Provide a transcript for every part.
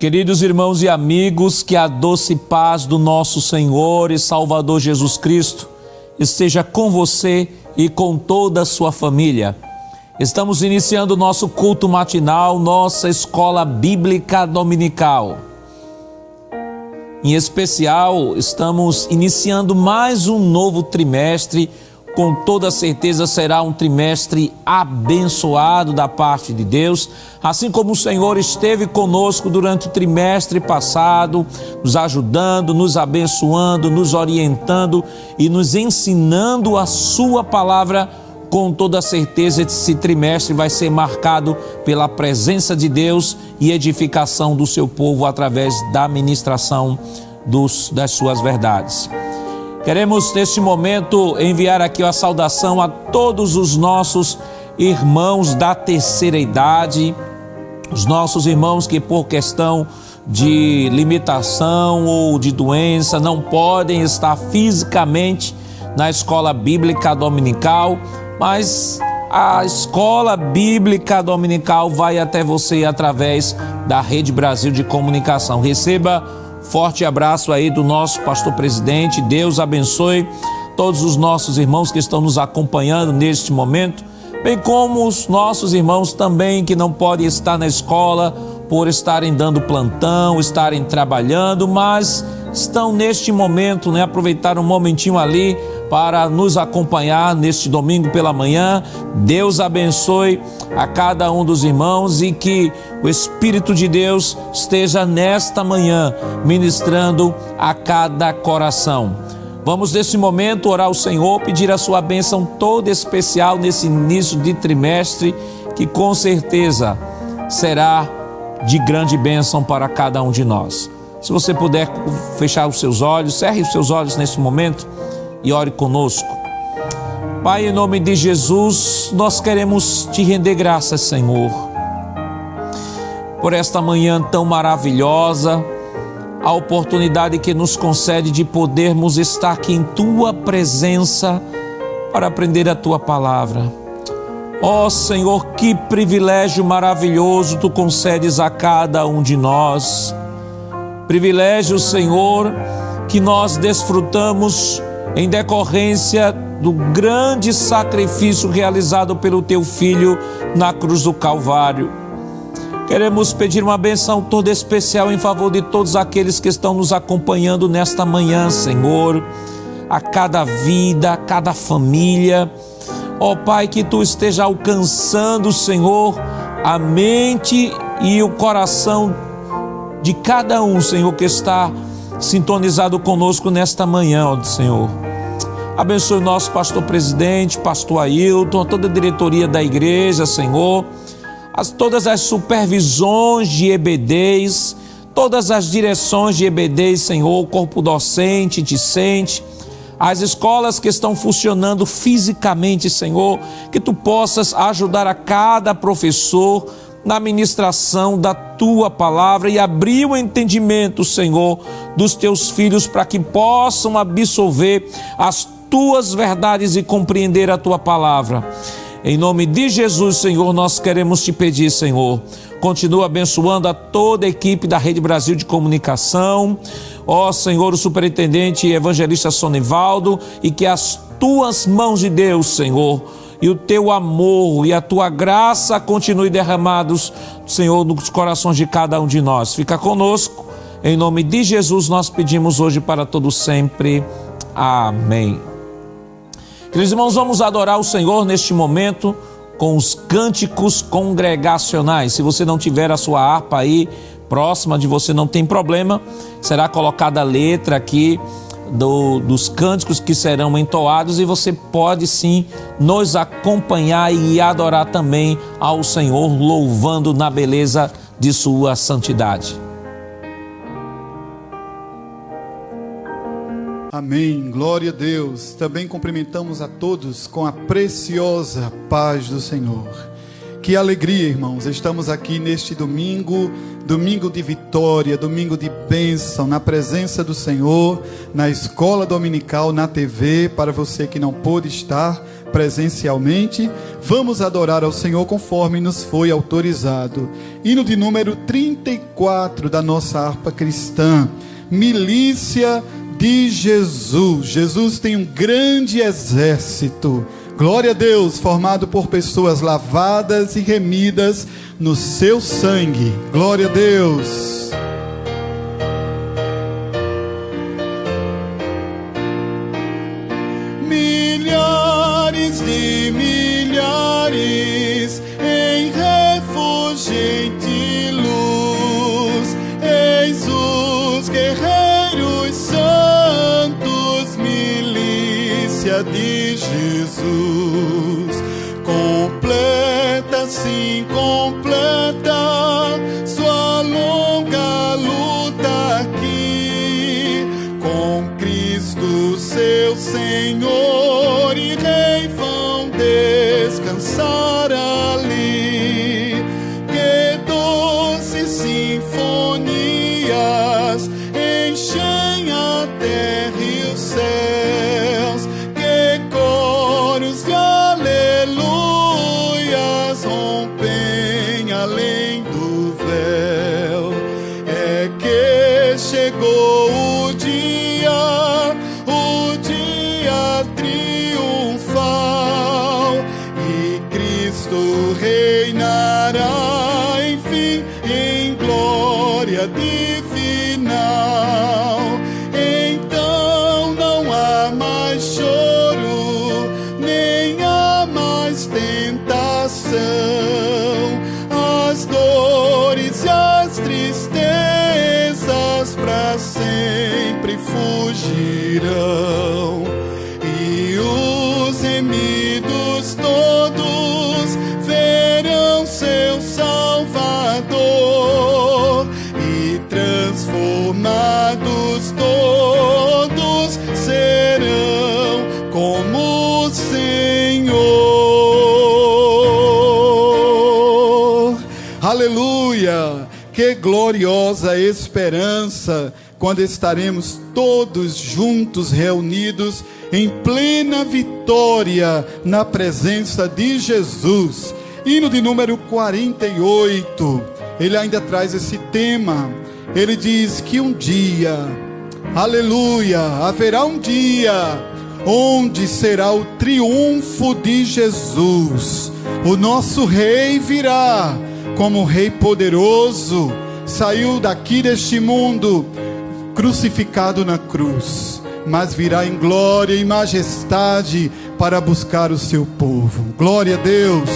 Queridos irmãos e amigos, que a doce paz do nosso Senhor e Salvador Jesus Cristo esteja com você e com toda a sua família. Estamos iniciando o nosso culto matinal, nossa escola bíblica dominical. Em especial, estamos iniciando mais um novo trimestre. Com toda certeza será um trimestre abençoado da parte de Deus, assim como o Senhor esteve conosco durante o trimestre passado, nos ajudando, nos abençoando, nos orientando e nos ensinando a sua palavra. Com toda certeza esse trimestre vai ser marcado pela presença de Deus e edificação do seu povo através da ministração das suas verdades. Queremos neste momento enviar aqui a saudação a todos os nossos irmãos da terceira idade, os nossos irmãos que por questão de limitação ou de doença não podem estar fisicamente na escola bíblica dominical, mas a escola bíblica dominical vai até você através da Rede Brasil de Comunicação. Receba forte abraço aí do nosso pastor presidente. Deus abençoe todos os nossos irmãos que estão nos acompanhando neste momento, bem como os nossos irmãos também que não podem estar na escola por estarem dando plantão, estarem trabalhando, mas estão neste momento, aproveitaram um momentinho ali para nos acompanhar neste domingo pela manhã. Deus abençoe a cada um dos irmãos e que o Espírito de Deus esteja nesta manhã ministrando a cada coração. Vamos nesse momento orar ao Senhor, pedir a sua bênção toda especial nesse início de trimestre, que com certeza será de grande bênção para cada um de nós. Se você puder fechar os seus olhos, cerre os seus olhos nesse momento e ore conosco. Pai, em nome de Jesus, nós queremos te render graças, Senhor, por esta manhã tão maravilhosa, a oportunidade que nos concede de podermos estar aqui em tua presença para aprender a tua palavra. Ó Senhor, que privilégio maravilhoso tu concedes a cada um de nós. Privilégio, Senhor, que nós desfrutamos em decorrência do grande sacrifício realizado pelo teu Filho na cruz do Calvário. Queremos pedir uma benção toda especial em favor de todos aqueles que estão nos acompanhando nesta manhã, Senhor, a cada vida, a cada família. Ó Pai, que tu esteja alcançando, Senhor, a mente e o coração de cada um, Senhor, que está sintonizado conosco nesta manhã, ó Senhor. Abençoe o nosso pastor presidente, pastor Ailton, toda a diretoria da igreja, Senhor, todas as supervisões de EBDs, todas as direções de EBDs, Senhor, corpo docente, discente, as escolas que estão funcionando fisicamente, Senhor, que tu possas ajudar a cada professor na ministração da tua palavra e abrir o entendimento, Senhor, dos teus filhos para que possam absorver as tuas verdades e compreender a tua palavra. Em nome de Jesus, Senhor, nós queremos te pedir, Senhor, continua abençoando a toda a equipe da Rede Brasil de Comunicação, ó Senhor, o superintendente e evangelista Sonivaldo, e que as tuas mãos de Deus, Senhor, e o teu amor e a tua graça continue derramados, Senhor, nos corações de cada um de nós. Fica conosco, em nome de Jesus nós pedimos hoje para todos sempre. Amém. Queridos irmãos, vamos adorar o Senhor neste momento com os cânticos congregacionais. Se você não tiver a sua harpa aí próxima de você, não tem problema, será colocada a letra aqui dos cânticos que serão entoados e você pode sim nos acompanhar e adorar também ao Senhor, louvando na beleza de sua santidade. Amém, glória a Deus. Também cumprimentamos a todos com a preciosa paz do Senhor. Que alegria, irmãos, estamos aqui neste domingo, domingo de vitória, domingo de bênção, na presença do Senhor, na escola dominical, na TV, para você que não pôde estar presencialmente. Vamos adorar ao Senhor conforme nos foi autorizado. Hino de número 34 da nossa harpa cristã, Milícia de Jesus. Jesus tem um grande exército, glória a Deus, formado por pessoas lavadas e remidas no seu sangue. Glória a Deus. Milhares de milhares em refulgente luz, eis os guerreiros santos, milícia de Jesus. Completa, sim, completa sua longa luta aqui, com Cristo seu Senhor e Rei vão descansar ali. Que doces sinfonias enchem a terra e os céus, que coros de aleluias rompem além do véu. É que chegou o dia triunfal, e Cristo reinará, enfim, em glória divinal. Então não há mais choro, nem há mais tentação, as dores e as tristezas para sempre fugirão, e os remidos todos verão seu Salvador, e transformados todos serão como o Senhor. Aleluia! Que gloriosa esperança quando estaremos todos juntos reunidos em plena vitória na presença de Jesus. Hino de número 48, ele ainda traz esse tema. Ele diz que um dia, aleluia, haverá um dia onde será o triunfo de Jesus. O nosso rei virá como rei poderoso, saiu daqui deste mundo crucificado na cruz, mas virá em glória e majestade para buscar o seu povo. Glória a Deus.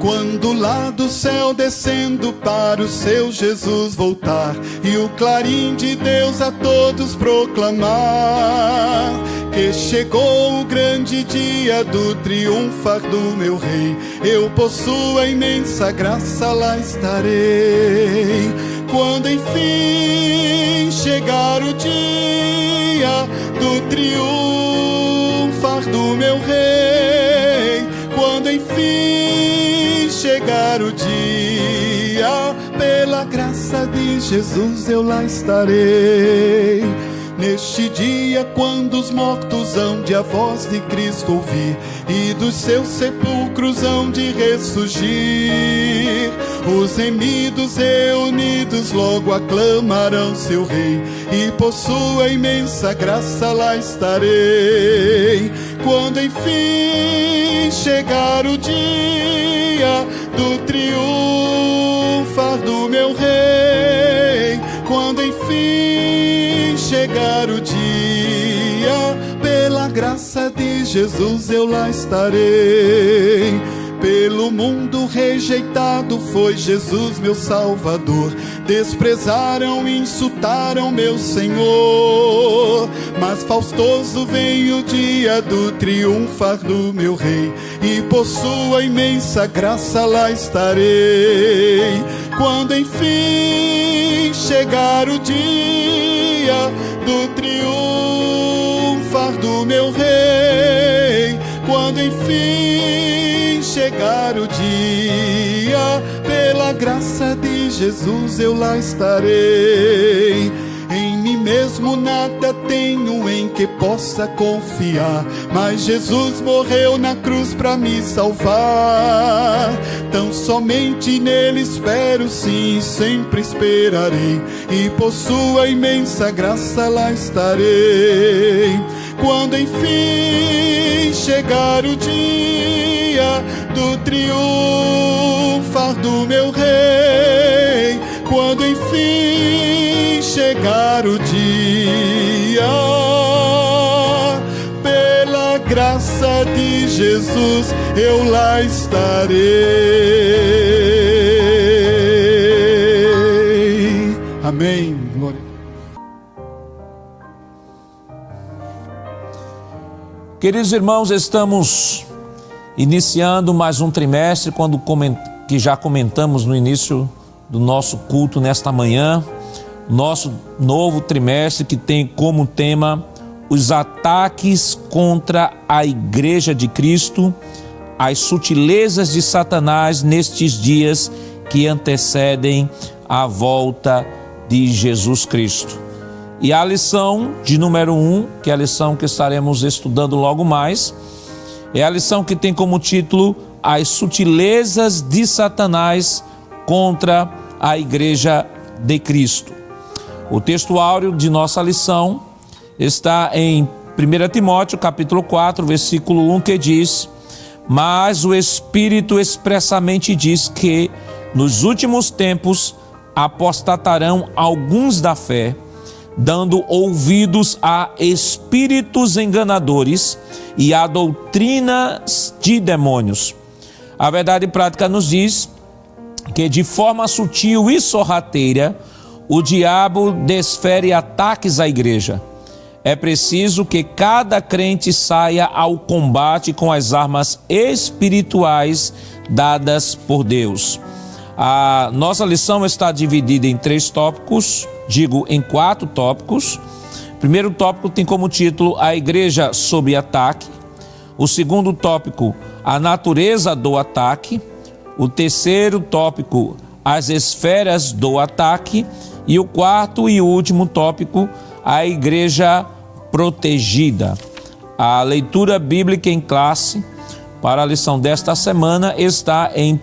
Quando lá do céu descendo para o seu Jesus voltar, e o clarim de Deus a todos proclamar, que chegou o grande dia do triunfar do meu rei, eu possuo a imensa graça, lá estarei. Quando enfim chegar o dia do triunfar do meu rei, quando enfim chegar o dia, pela graça de Jesus eu lá estarei. Neste dia, quando os mortos hão de a voz de Cristo ouvir, e dos seus sepulcros hão de ressurgir, os remidos reunidos logo aclamarão seu rei, e por sua imensa graça lá estarei. Quando enfim chegar o dia do triunfar do meu rei, quando enfim chegar o dia, pela graça de Jesus eu lá estarei. Pelo mundo rejeitado foi Jesus meu Salvador, desprezaram e insultaram meu Senhor, mas faustoso vem o dia do triunfar do meu rei, e por sua imensa graça lá estarei. Quando enfim chegar o dia do triunfar do meu rei, quando enfim enfim chegar o dia, pela graça de Jesus eu lá estarei. Em mim mesmo nada tenho em que possa confiar, mas Jesus morreu na cruz para me salvar. Tão somente nele espero, sim, sempre esperarei, e por sua imensa graça lá estarei. Quando enfim chegar o dia do triunfar do meu rei, quando enfim chegar o dia, pela graça de Jesus eu lá estarei. Amém. Glória. Queridos irmãos, estamos iniciando mais um trimestre, que já comentamos no início do nosso culto nesta manhã, nosso novo trimestre que tem como tema os ataques contra a Igreja de Cristo, as sutilezas de Satanás nestes dias que antecedem a volta de Jesus Cristo. E a lição de número 1, que é a lição que estaremos estudando logo mais, é a lição que tem como título as sutilezas de Satanás contra a Igreja de Cristo. O texto áureo de nossa lição está em 1 Timóteo capítulo 4, versículo 1, que diz: mas o Espírito expressamente diz que nos últimos tempos apostatarão alguns da fé, dando ouvidos a espíritos enganadores e a doutrinas de demônios. A verdade prática nos diz que de forma sutil e sorrateira o diabo desfere ataques à igreja. É preciso que cada crente saia ao combate com as armas espirituais dadas por Deus. A nossa lição está dividida em 3 tópicos, em 4 tópicos. O primeiro tópico tem como título a igreja sob ataque. O segundo tópico, a natureza do ataque. O terceiro tópico, as esferas do ataque. E o quarto e último tópico, a igreja protegida. A leitura bíblica em classe para a lição desta semana está em 1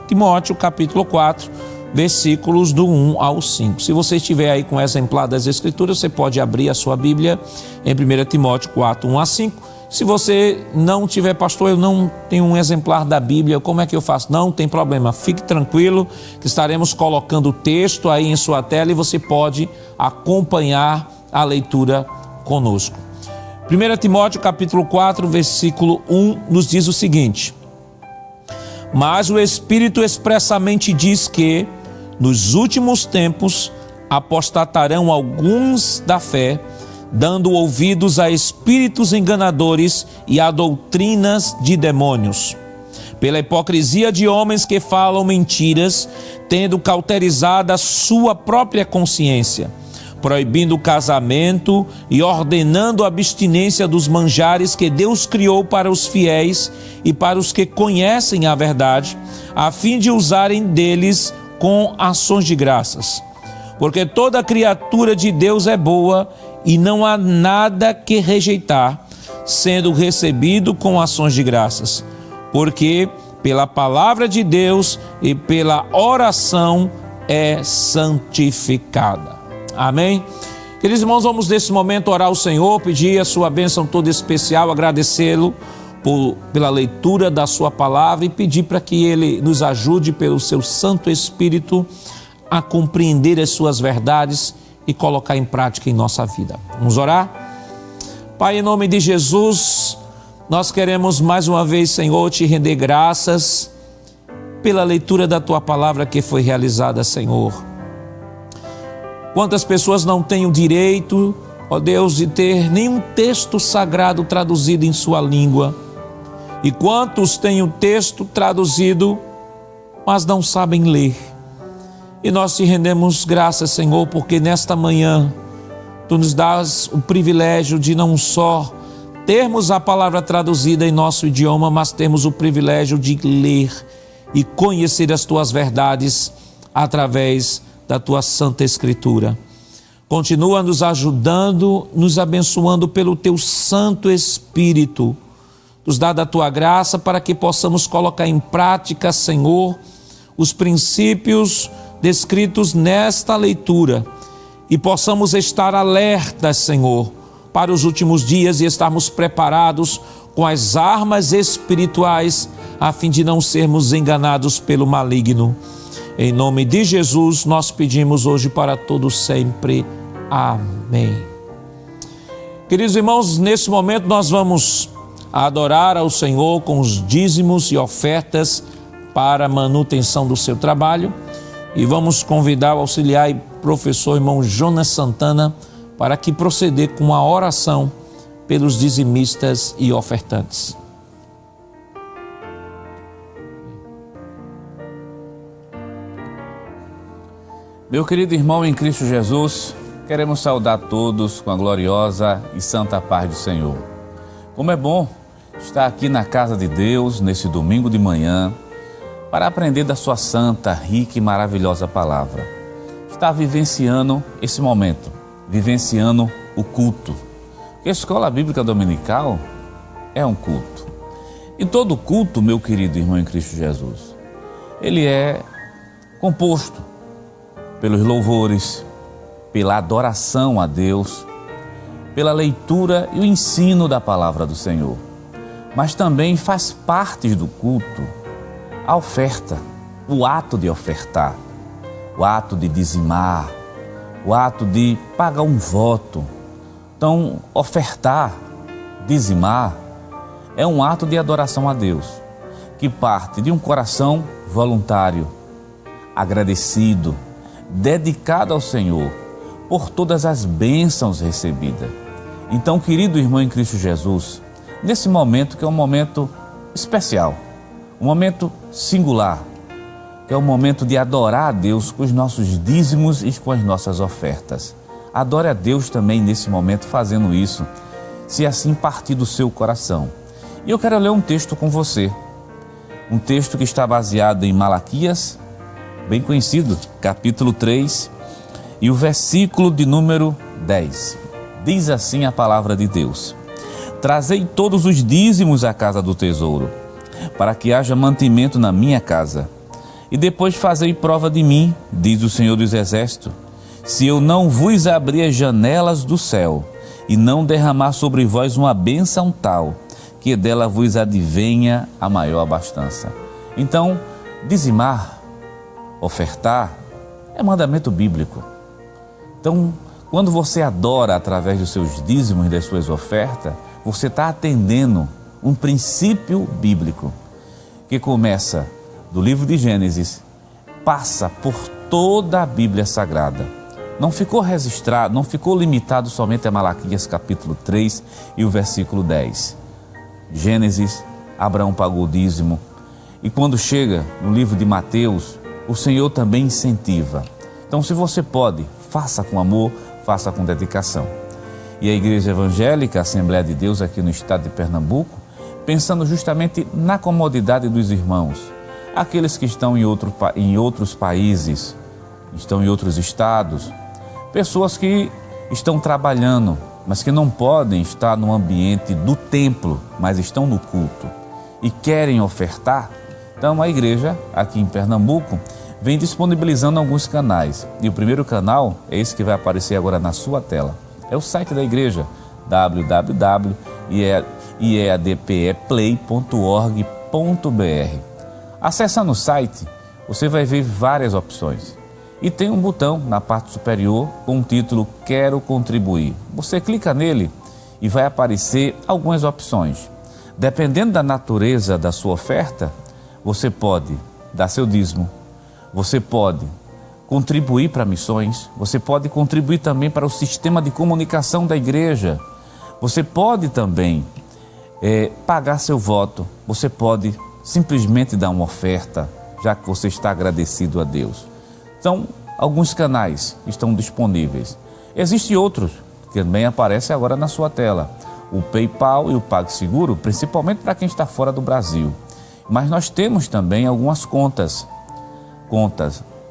Timóteo capítulo 4, versículos do 1 ao 5. Se você estiver aí com o exemplar das Escrituras, você pode abrir a sua Bíblia em 1 Timóteo 4, 1 a 5. Se você não tiver, pastor, eu não tenho um exemplar da Bíblia, como é que eu faço? Não tem problema, fique tranquilo, que estaremos colocando o texto aí em sua tela e você pode acompanhar a leitura conosco. 1 Timóteo capítulo 4, versículo 1 nos diz o seguinte: mas o Espírito expressamente diz que nos últimos tempos apostatarão alguns da fé, dando ouvidos a espíritos enganadores e a doutrinas de demônios, pela hipocrisia de homens que falam mentiras, tendo cauterizada a sua própria consciência, proibindo o casamento e ordenando a abstinência dos manjares que Deus criou para os fiéis e para os que conhecem a verdade, a fim de usarem deles com ações de graças. Porque toda criatura de Deus é boa e não há nada que rejeitar, sendo recebido com ações de graças, porque pela palavra de Deus e pela oração é santificada. Amém? Queridos irmãos, vamos nesse momento orar ao Senhor, pedir a sua bênção toda especial, agradecê-lo pela leitura da sua palavra e pedir para que Ele nos ajude pelo seu Santo Espírito a compreender as suas verdades e colocar em prática em nossa vida. Vamos orar? Pai, em nome de Jesus, nós queremos mais uma vez, Senhor, te render graças pela leitura da tua palavra que foi realizada, Senhor. Quantas pessoas não têm o direito, ó Deus, de ter nenhum texto sagrado traduzido em sua língua, e quantos têm o texto traduzido, mas não sabem ler. E nós te rendemos graças, Senhor, porque nesta manhã Tu nos dás o privilégio de não só termos a palavra traduzida em nosso idioma, mas termos o privilégio de ler e conhecer as tuas verdades através da tua Santa Escritura. Continua nos ajudando, nos abençoando pelo teu Santo Espírito. Nos dá da tua graça para que possamos colocar em prática, Senhor, os princípios descritos nesta leitura e possamos estar alertas, Senhor, para os últimos dias e estarmos preparados com as armas espirituais a fim de não sermos enganados pelo maligno. Em nome de Jesus nós pedimos hoje para todos sempre. Amém. Queridos irmãos, nesse momento nós vamos adorar ao Senhor com os dízimos e ofertas para a manutenção do seu trabalho e vamos convidar o auxiliar e professor irmão Jonas Santana para que proceder com a oração pelos dizimistas e ofertantes. Meu querido irmão em Cristo Jesus, queremos saudar todos com a gloriosa e santa paz do Senhor. Como é bom estar aqui na casa de Deus nesse domingo de manhã para aprender da sua santa, rica e maravilhosa palavra. Estar vivenciando esse momento, vivenciando o culto. Porque a escola bíblica dominical é um culto. E todo culto, meu querido irmão em Cristo Jesus, ele é composto pelos louvores, pela adoração a Deus, pela leitura e o ensino da palavra do Senhor. Mas também faz parte do culto a oferta, o ato de ofertar, o ato de dizimar, o ato de pagar um voto. Então, ofertar, dizimar, é um ato de adoração a Deus, que parte de um coração voluntário, agradecido, dedicado ao Senhor por todas as bênçãos recebidas. Então, querido irmão em Cristo Jesus, nesse momento que é um momento especial, um momento singular, que é o momento de adorar a Deus com os nossos dízimos e com as nossas ofertas. Adore a Deus também nesse momento fazendo isso, se assim partir do seu coração. E eu quero ler um texto com você, um texto que está baseado em Malaquias, bem conhecido, capítulo 3, e o versículo de número 10. Diz assim a palavra de Deus: Trazei todos os dízimos à casa do tesouro, para que haja mantimento na minha casa. E depois fazei prova de mim, diz o Senhor dos Exércitos, se eu não vos abrir as janelas do céu e não derramar sobre vós uma bênção tal, que dela vos advenha a maior abastança. Então, dizimar, ofertar, é mandamento bíblico. Então, quando você adora através dos seus dízimos e das suas ofertas, você está atendendo um princípio bíblico que começa do livro de Gênesis, passa por toda a Bíblia Sagrada. Não ficou registrado, não ficou limitado somente a Malaquias capítulo 3 e o versículo 10. Gênesis, Abraão pagou o dízimo. E quando chega no livro de Mateus, o Senhor também incentiva. Então, se você pode, faça com amor, faça com dedicação. E a Igreja Evangélica, a Assembleia de Deus aqui no estado de Pernambuco, pensando justamente na comodidade dos irmãos, aqueles que estão em outros países, estão em outros estados, pessoas que estão trabalhando, mas que não podem estar no ambiente do templo, mas estão no culto e querem ofertar. Então a igreja aqui em Pernambuco vem disponibilizando alguns canais. E o primeiro canal é esse que vai aparecer agora na sua tela. É o site da igreja, www.iadpeplay.org.br. Acessando no site, você vai ver várias opções. E tem um botão na parte superior com o título Quero Contribuir. Você clica nele e vai aparecer algumas opções. Dependendo da natureza da sua oferta, você pode dar seu dízimo, você pode contribuir para missões, você pode contribuir também para o sistema de comunicação da igreja, você pode também pagar seu voto, você pode simplesmente dar uma oferta, já que você está agradecido a Deus. Então, alguns canais estão disponíveis. Existem outros que também aparecem agora na sua tela. o PayPal e o PagSeguro, principalmente para quem está fora do Brasil. Mas nós temos também algumas contas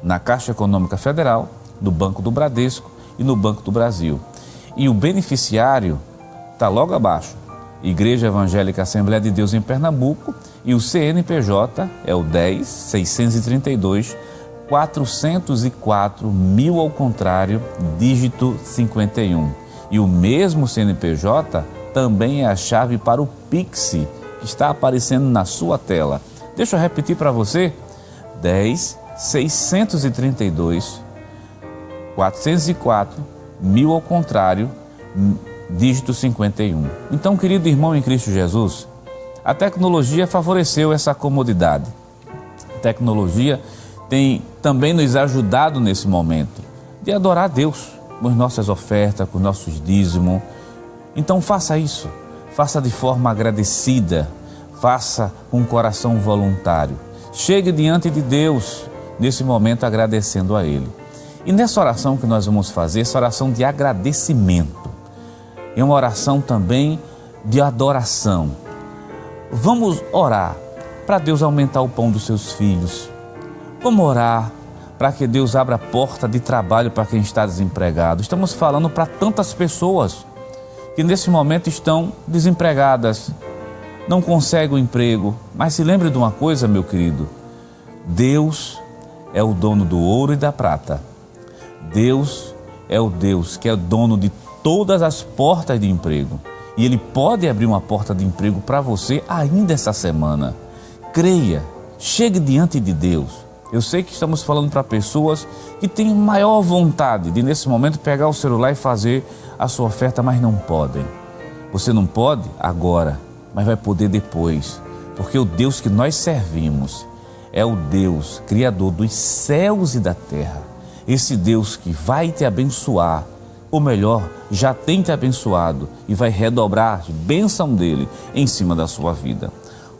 na Caixa Econômica Federal, no Banco do Bradesco e no Banco do Brasil. E o beneficiário está logo abaixo, Igreja Evangélica Assembleia de Deus em Pernambuco, e o CNPJ é o 10 632 404 1000 ao contrário, dígito 51. E o mesmo CNPJ também é a chave para o Pix, que está aparecendo na sua tela. Deixa eu repetir para você: 10 632 404 1000 ao contrário, dígito 51. Então, querido irmão em Cristo Jesus, a tecnologia favoreceu essa comodidade. A tecnologia tem também nos ajudado nesse momento de adorar a Deus com as nossas ofertas, com os nossos dízimos. Então faça isso, faça de forma agradecida, faça com um coração voluntário. Chegue diante de Deus nesse momento agradecendo a Ele. E nessa oração que nós vamos fazer, essa oração de agradecimento, é uma oração também de adoração. Vamos orar para Deus aumentar o pão dos seus filhos. Vamos orar para que Deus abra a porta de trabalho para quem está desempregado. Estamos falando para tantas pessoas que nesse momento estão desempregadas, não conseguem um emprego. Mas se lembre de uma coisa, meu querido: Deus é o dono do ouro e da prata. Deus é o Deus que é dono de todas as portas de emprego. E Ele pode abrir uma porta de emprego para você ainda essa semana. Creia, chegue diante de Deus. Eu sei que estamos falando para pessoas que têm maior vontade de, nesse momento, pegar o celular e fazer a sua oferta, mas não podem. Você não pode agora, mas vai poder depois. Porque o Deus que nós servimos é o Deus Criador dos céus e da terra. Esse Deus que vai te abençoar, ou melhor, já tem te abençoado e vai redobrar a bênção dele em cima da sua vida.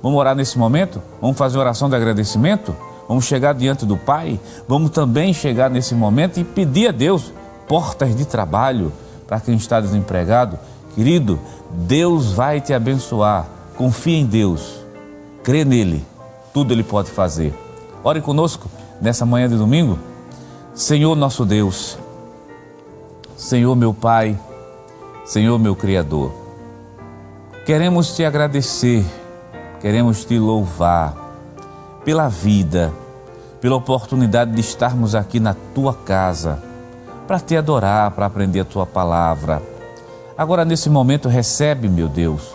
Vamos orar nesse momento? Vamos fazer oração de agradecimento? Vamos chegar diante do Pai? Vamos também chegar nesse momento e pedir a Deus portas de trabalho para quem está desempregado. Querido, Deus vai te abençoar. Confia em Deus. Crê nele. Tudo Ele pode fazer. Ore conosco nessa manhã de domingo. Senhor nosso Deus, Senhor meu Pai, Senhor meu Criador, queremos Te agradecer, queremos Te louvar pela vida, pela oportunidade de estarmos aqui na Tua casa, para Te adorar, para aprender a Tua palavra. Agora nesse momento recebe, meu Deus,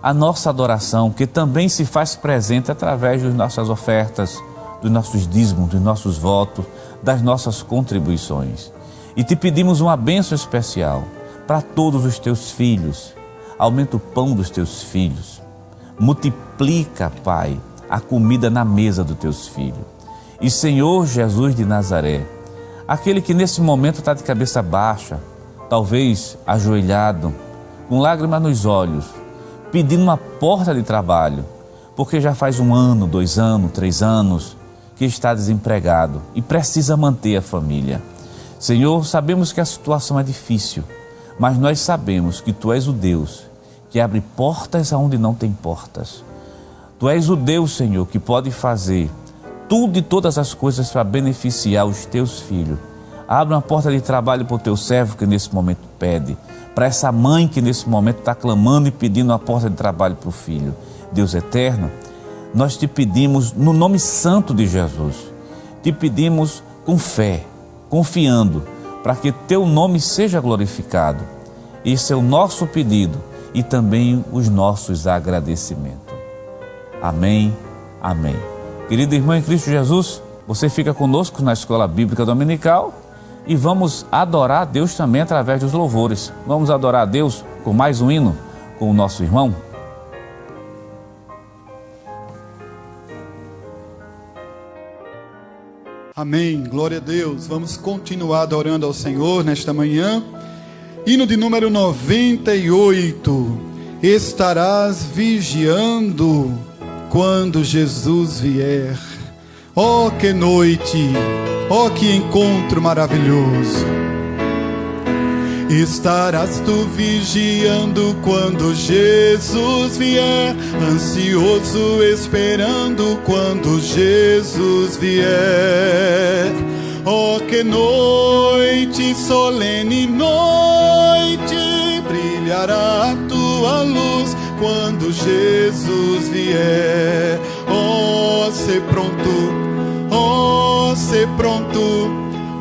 a nossa adoração, que também se faz presente através das nossas ofertas, dos nossos dízimos, dos nossos votos, das nossas contribuições. E Te pedimos uma bênção especial para todos os Teus filhos. Aumenta o pão dos Teus filhos. Multiplica, Pai, a comida na mesa dos Teus filhos. E Senhor Jesus de Nazaré, aquele que nesse momento está de cabeça baixa, talvez ajoelhado, com lágrimas nos olhos, pedindo uma porta de trabalho, porque já faz 1 ano, 2 anos, 3 anos que está desempregado e precisa manter a família. Senhor, sabemos que a situação é difícil, mas nós sabemos que Tu és o Deus que abre portas aonde não tem portas. Tu és o Deus, Senhor, que pode fazer tudo e todas as coisas para beneficiar os Teus filhos. Abre uma porta de trabalho para o Teu servo que nesse momento pede, para essa mãe que nesse momento está clamando e pedindo uma porta de trabalho para o filho. Deus eterno, nós Te pedimos no nome santo de Jesus, Te pedimos com fé, confiando, para que Teu nome seja glorificado. Esse é o nosso pedido e também os nossos agradecimentos. Amém, amém. Querido irmão em Cristo Jesus, você fica conosco na Escola Bíblica Dominical e vamos adorar a Deus também através dos louvores. Vamos adorar a Deus com mais um hino com o nosso irmão. Amém, glória a Deus. Vamos continuar adorando ao Senhor nesta manhã. Hino de número 98. Estarás vigiando quando Jesus vier. Oh, que noite, oh, que encontro maravilhoso. Estarás tu vigiando quando Jesus vier, ansioso esperando quando Jesus vier. Oh, que noite, solene noite, brilhará a tua luz quando Jesus vier. Oh, se pronto, oh, se pronto,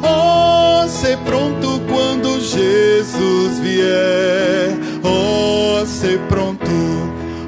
oh, se pronto quando Jesus vier. Oh, se pronto,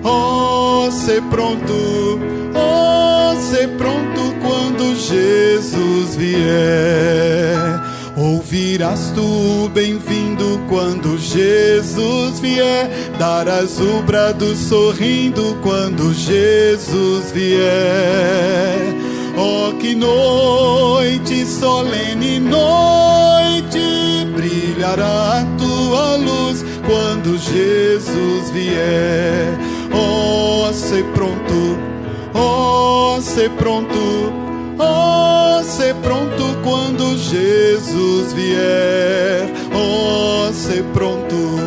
oh, se pronto, oh, se pronto quando Jesus vier. Ouvirás tu bem-vindo quando Jesus vier, darás o brado sorrindo quando Jesus vier. Oh, que noite, solene noite, brilhará a tua luz quando Jesus vier. Oh, se pronto, oh, se pronto, oh, se pronto quando Jesus vier. Oh, se pronto,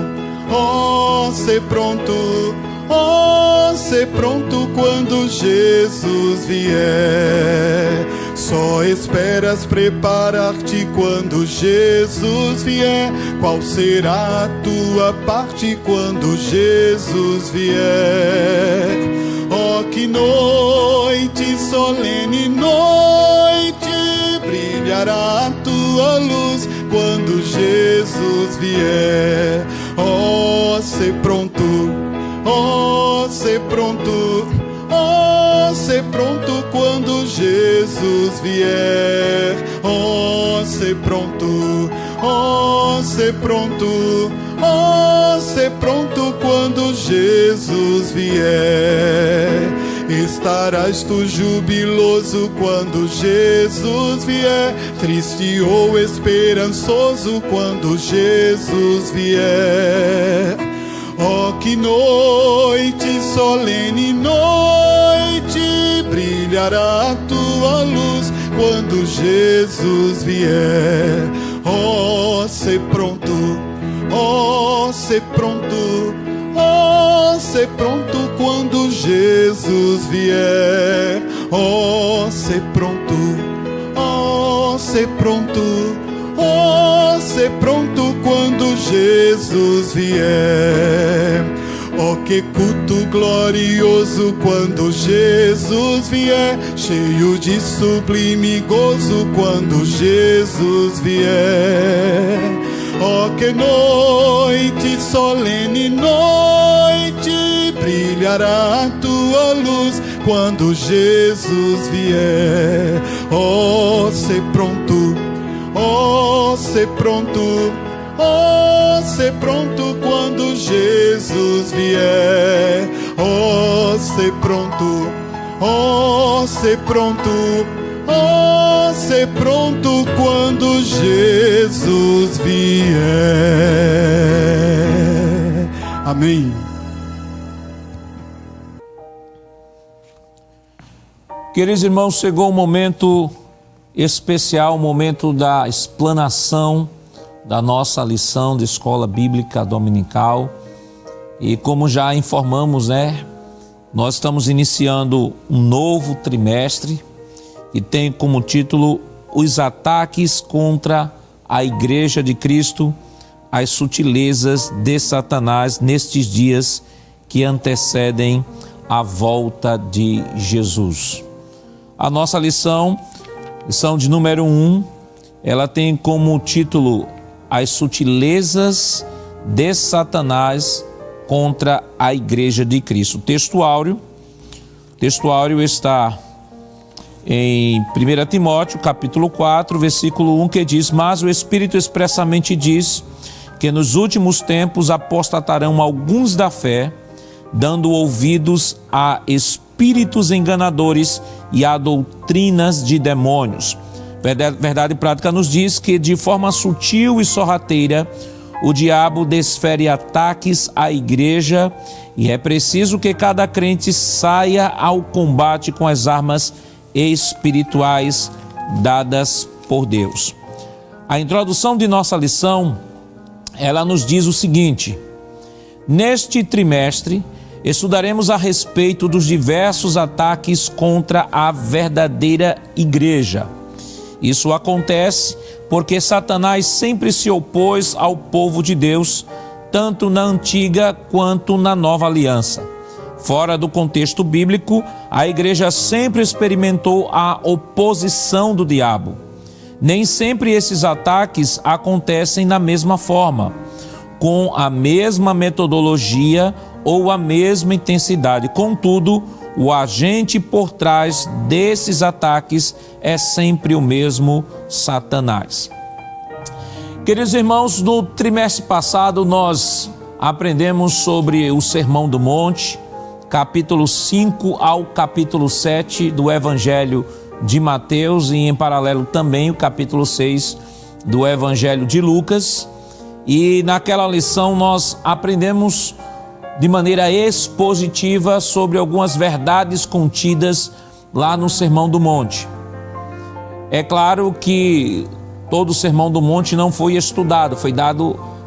oh, se pronto, oh, se pronto quando Jesus vier. Só esperas preparar-te quando Jesus vier. Qual será a tua parte quando Jesus vier? Oh, que noite, solene noite, brilhará a tua luz quando Jesus vier. Oh, se pronto, oh, se pronto, oh, se pronto quando Jesus vier. Oh, se pronto, oh, se pronto, oh, se pronto quando Jesus vier. Estarás tu jubiloso quando Jesus vier, triste ou esperançoso quando Jesus vier. Oh, que noite, solene noite, brilhará a tua luz quando Jesus vier. Oh, se pronto, oh, se pronto, oh, se pronto quando Jesus vier. Oh, se pronto, oh, se pronto, oh, se pronto quando Jesus vier. Oh, que culto glorioso quando Jesus vier, cheio de sublime gozo quando Jesus vier. Oh, que noite, solene noite, brilhará a tua luz quando Jesus vier. Oh, se pronto, oh, se pronto, oh, se pronto quando Jesus vier. Oh, se pronto, oh, se pronto, oh, se pronto quando Jesus vier. Amém. Queridos irmãos, chegou o momento especial, o momento da explanação da nossa lição de escola bíblica dominical. E como já informamos, nós estamos iniciando um novo trimestre que tem como título Os ataques contra a Igreja de Cristo, as sutilezas de Satanás nestes dias que antecedem a volta de Jesus. A nossa lição de número 1, ela tem como título As sutilezas de Satanás contra a Igreja de Cristo. O textuário está em 1 Timóteo, capítulo 4, versículo 1, que diz: mas o Espírito expressamente diz que nos últimos tempos apostatarão alguns da fé, dando ouvidos a espíritos enganadores e a doutrinas de demônios. Verdade Prática nos diz que de forma sutil e sorrateira o diabo desfere ataques à igreja e é preciso que cada crente saia ao combate com as armas espirituais dadas por Deus. A introdução de nossa lição, ela nos diz o seguinte: neste trimestre, estudaremos a respeito dos diversos ataques contra a verdadeira igreja. Isso acontece porque Satanás sempre se opôs ao povo de Deus, tanto na antiga quanto na nova aliança. Fora do contexto bíblico, a igreja sempre experimentou a oposição do diabo. Nem sempre esses ataques acontecem da mesma forma, com a mesma metodologia ou a mesma intensidade. Contudo, o agente por trás desses ataques é sempre o mesmo Satanás. Queridos irmãos, no trimestre passado nós aprendemos sobre o Sermão do Monte, capítulo 5 ao capítulo 7 do Evangelho de Mateus, e em paralelo também o capítulo 6 do Evangelho de Lucas. E naquela lição nós aprendemos de maneira expositiva sobre algumas verdades contidas lá no Sermão do Monte. É claro que todo o Sermão do Monte não foi estudado,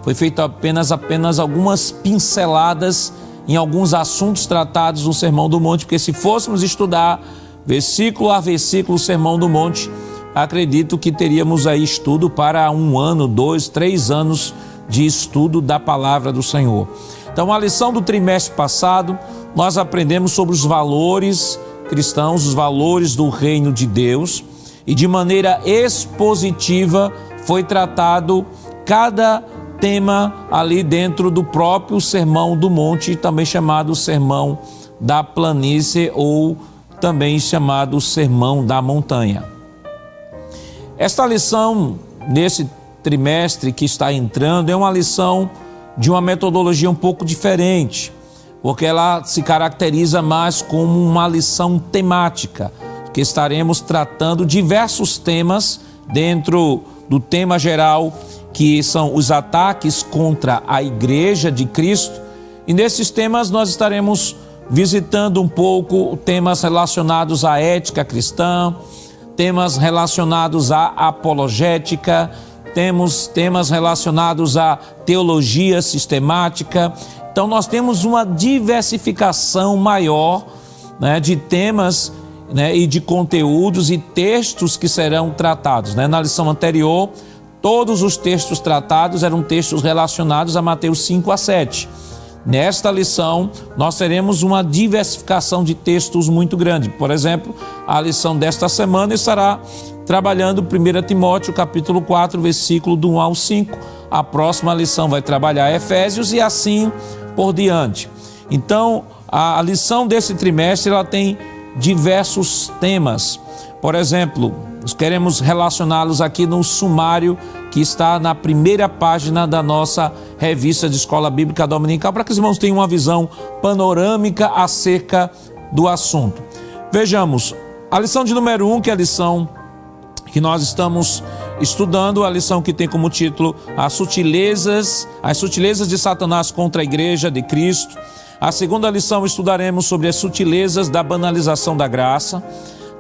foi feito apenas algumas pinceladas em alguns assuntos tratados no Sermão do Monte, porque se fôssemos estudar versículo a versículo o Sermão do Monte, acredito que teríamos aí estudo para 1 ano, 2, 3 anos de estudo da palavra do Senhor. Então, a lição do trimestre passado, nós aprendemos sobre os valores cristãos, os valores do reino de Deus, e de maneira expositiva foi tratado cada tema ali dentro do próprio Sermão do Monte, também chamado Sermão da Planície ou também chamado Sermão da Montanha. Esta lição, nesse trimestre que está entrando, é uma lição de uma metodologia um pouco diferente, porque ela se caracteriza mais como uma lição temática, que estaremos tratando diversos temas dentro do tema geral, que são os ataques contra a Igreja de Cristo. E nesses temas nós estaremos visitando um pouco temas relacionados à ética cristã, temas relacionados à apologética, temos temas relacionados à teologia sistemática. Então nós temos uma diversificação maior, né, de temas, né, e de conteúdos e textos que serão tratados, né? Na lição anterior, todos os textos tratados eram textos relacionados a Mateus 5 a 7. Nesta lição, nós teremos uma diversificação de textos muito grande. Por exemplo, a lição desta semana estará trabalhando 1 Timóteo, capítulo 4, versículo do 1 ao 5. A próxima lição vai trabalhar Efésios e assim por diante. Então, a lição desse trimestre ela tem diversos temas. Por exemplo, nós queremos relacioná-los aqui no sumário que está na primeira página da nossa revista de Escola Bíblica Dominical, para que os irmãos tenham uma visão panorâmica acerca do assunto. Vejamos, a lição de número 1, que é a lição que nós estamos estudando, a lição que tem como título as sutilezas de Satanás contra a Igreja de Cristo. A segunda lição estudaremos sobre as sutilezas da banalização da graça.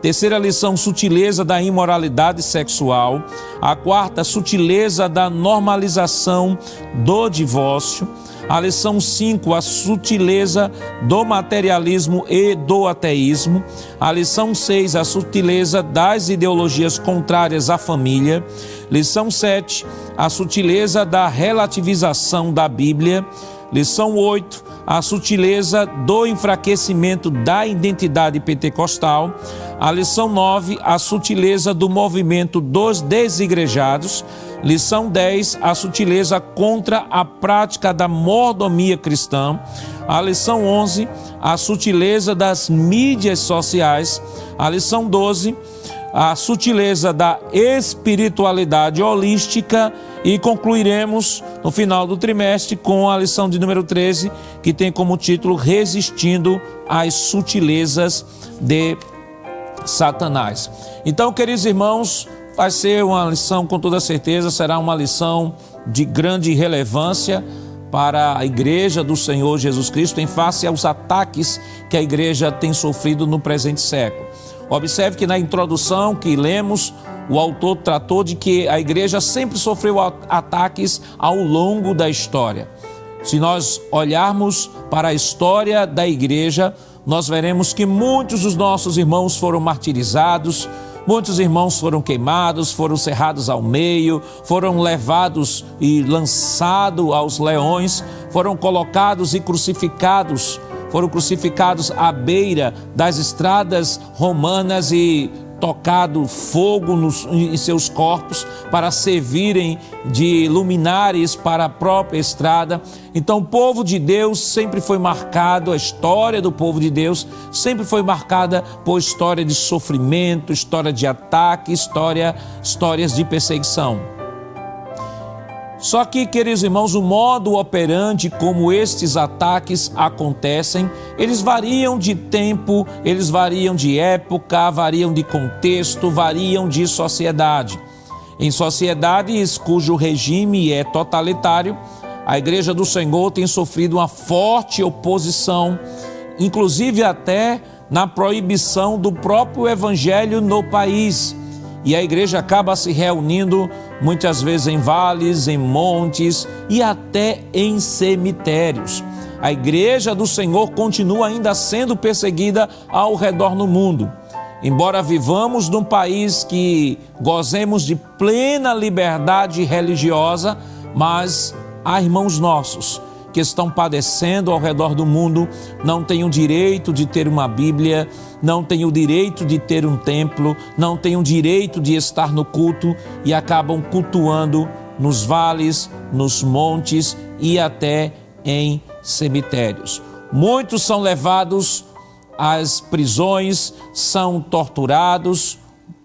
Terceira lição, sutileza da imoralidade sexual. A quarta, sutileza da normalização do divórcio. A lição 5, a sutileza do materialismo e do ateísmo. A lição 6, a sutileza das ideologias contrárias à família. Lição 7, a sutileza da relativização da Bíblia. Lição 8, a sutileza do enfraquecimento da identidade pentecostal. A lição 9, a sutileza do movimento dos desigrejados. Lição 10, a sutileza contra a prática da mordomia cristã. A lição 11, a sutileza das mídias sociais. A lição 12, a sutileza da espiritualidade holística. E concluiremos no final do trimestre com a lição de número 13, que tem como título Resistindo às sutilezas de Satanás. Então, queridos irmãos, vai ser uma lição, com toda certeza, será uma lição de grande relevância para a Igreja do Senhor Jesus Cristo em face aos ataques que a Igreja tem sofrido no presente século. Observe que na introdução que lemos, o autor tratou de que a igreja sempre sofreu ataques ao longo da história. Se nós olharmos para a história da igreja, nós veremos que muitos dos nossos irmãos foram martirizados, muitos irmãos foram queimados, foram cerrados ao meio, foram levados e lançados aos leões, foram colocados e crucificados, à beira das estradas romanas e tocado fogo em seus corpos para servirem de luminares para a própria estrada. Então o povo de Deus sempre foi marcado, a história do povo de Deus sempre foi marcada por história de sofrimento, história de ataque, histórias de perseguição. Só que, queridos irmãos, o modo operante como estes ataques acontecem, eles variam de tempo, eles variam de época, variam de contexto, variam de sociedade. Em sociedades cujo regime é totalitário, a Igreja do Senhor tem sofrido uma forte oposição, inclusive até na proibição do próprio Evangelho no país. E a igreja acaba se reunindo muitas vezes em vales, em montes e até em cemitérios. A igreja do Senhor continua ainda sendo perseguida ao redor do mundo. Embora vivamos num país que gozemos de plena liberdade religiosa, mas há irmãos nossos que estão padecendo ao redor do mundo, não têm o direito de ter uma Bíblia, não têm o direito de ter um templo, não têm o direito de estar no culto e acabam cultuando nos vales, nos montes e até em cemitérios. Muitos são levados às prisões, são torturados,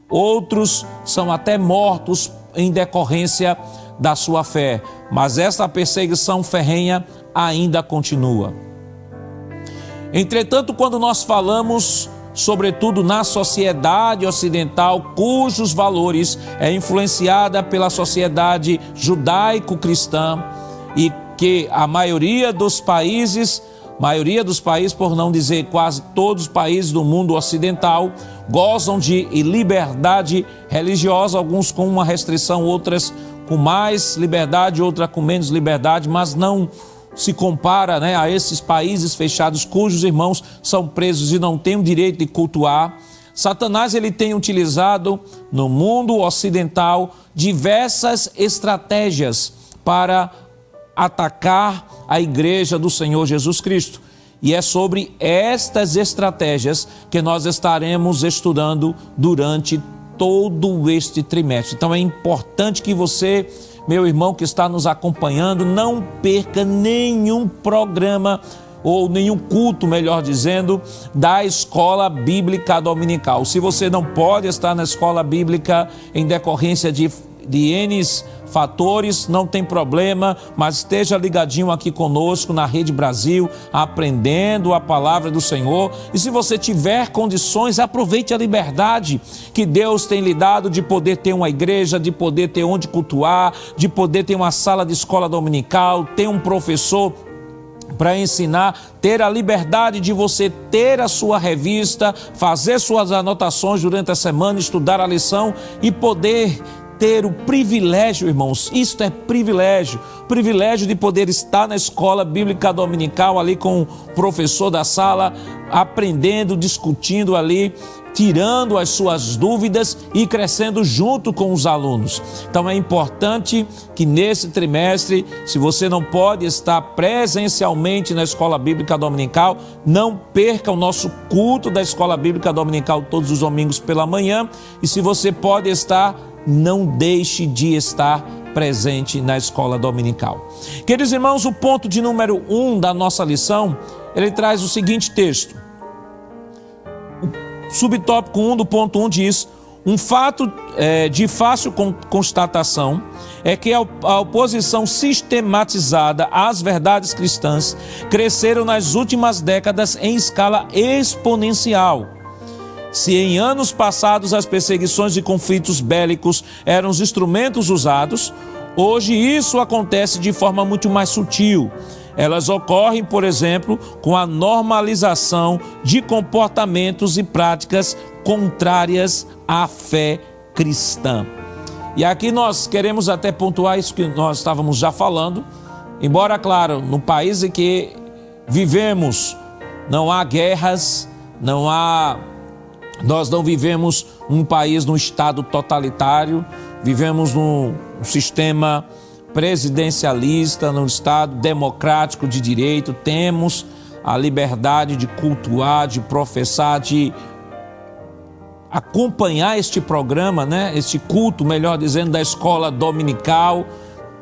outros são até mortos em decorrência da sua fé, mas essa perseguição ferrenha ainda continua. Entretanto, quando nós falamos, sobretudo na sociedade ocidental, cujos valores é influenciada pela sociedade judaico-cristã e que a maioria dos países, por não dizer quase todos os países do mundo ocidental, gozam de liberdade religiosa, alguns com uma restrição, outras com mais liberdade, outra com menos liberdade, mas não se compara, a esses países fechados cujos irmãos são presos e não têm o direito de cultuar. Satanás ele tem utilizado no mundo ocidental diversas estratégias para atacar a igreja do Senhor Jesus Cristo. E é sobre estas estratégias que nós estaremos estudando durante todo este trimestre. Então é importante que você, meu irmão que está nos acompanhando, não perca nenhum programa ou nenhum culto, melhor dizendo, da Escola Bíblica Dominical. Se você não pode estar na Escola Bíblica em decorrência de N fatores, não tem problema, mas esteja ligadinho aqui conosco na Rede Brasil, aprendendo a palavra do Senhor. E se você tiver condições, aproveite a liberdade que Deus tem lhe dado de poder ter uma igreja, de poder ter onde cultuar, de poder ter uma sala de escola dominical, ter um professor para ensinar, ter a liberdade de você ter a sua revista, fazer suas anotações durante a semana, estudar a lição e poder ter o privilégio, irmãos, isto é privilégio de poder estar na Escola Bíblica Dominical ali com o professor da sala, aprendendo, discutindo ali, tirando as suas dúvidas e crescendo junto com os alunos. Então é importante que nesse trimestre, se você não pode estar presencialmente na Escola Bíblica Dominical, não perca o nosso culto da Escola Bíblica Dominical todos os domingos pela manhã. E se você pode estar, não deixe de estar presente na escola dominical. Queridos irmãos, o ponto de número 1 da nossa lição, ele traz o seguinte texto. O subtópico 1 do ponto 1 diz: um fato de fácil constatação é que a oposição sistematizada às verdades cristãs cresceram nas últimas décadas em escala exponencial. Se em anos passados as perseguições e conflitos bélicos eram os instrumentos usados, hoje isso acontece de forma muito mais sutil. Elas ocorrem, por exemplo, com a normalização de comportamentos e práticas contrárias à fé cristã. E aqui nós queremos até pontuar isso que nós estávamos já falando, embora, claro, no país em que vivemos não há guerras, nós não vivemos num país, num estado totalitário, vivemos num sistema presidencialista, num estado democrático de direito, temos a liberdade de cultuar, de professar, de acompanhar este programa, né? Este culto, melhor dizendo, da escola dominical,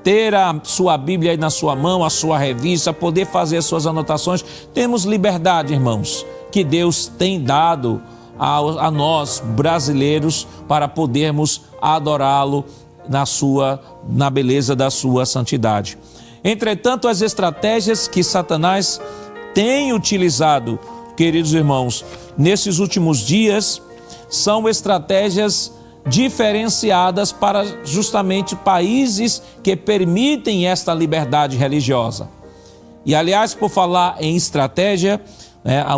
ter a sua Bíblia aí na sua mão, a sua revista, poder fazer as suas anotações. Temos liberdade, irmãos, que Deus tem dado a nós brasileiros para podermos adorá-lo na beleza da sua santidade. Entretanto, as estratégias que Satanás tem utilizado, queridos irmãos, nesses últimos dias, são estratégias diferenciadas para justamente países que permitem esta liberdade religiosa. E aliás, por falar em estratégia,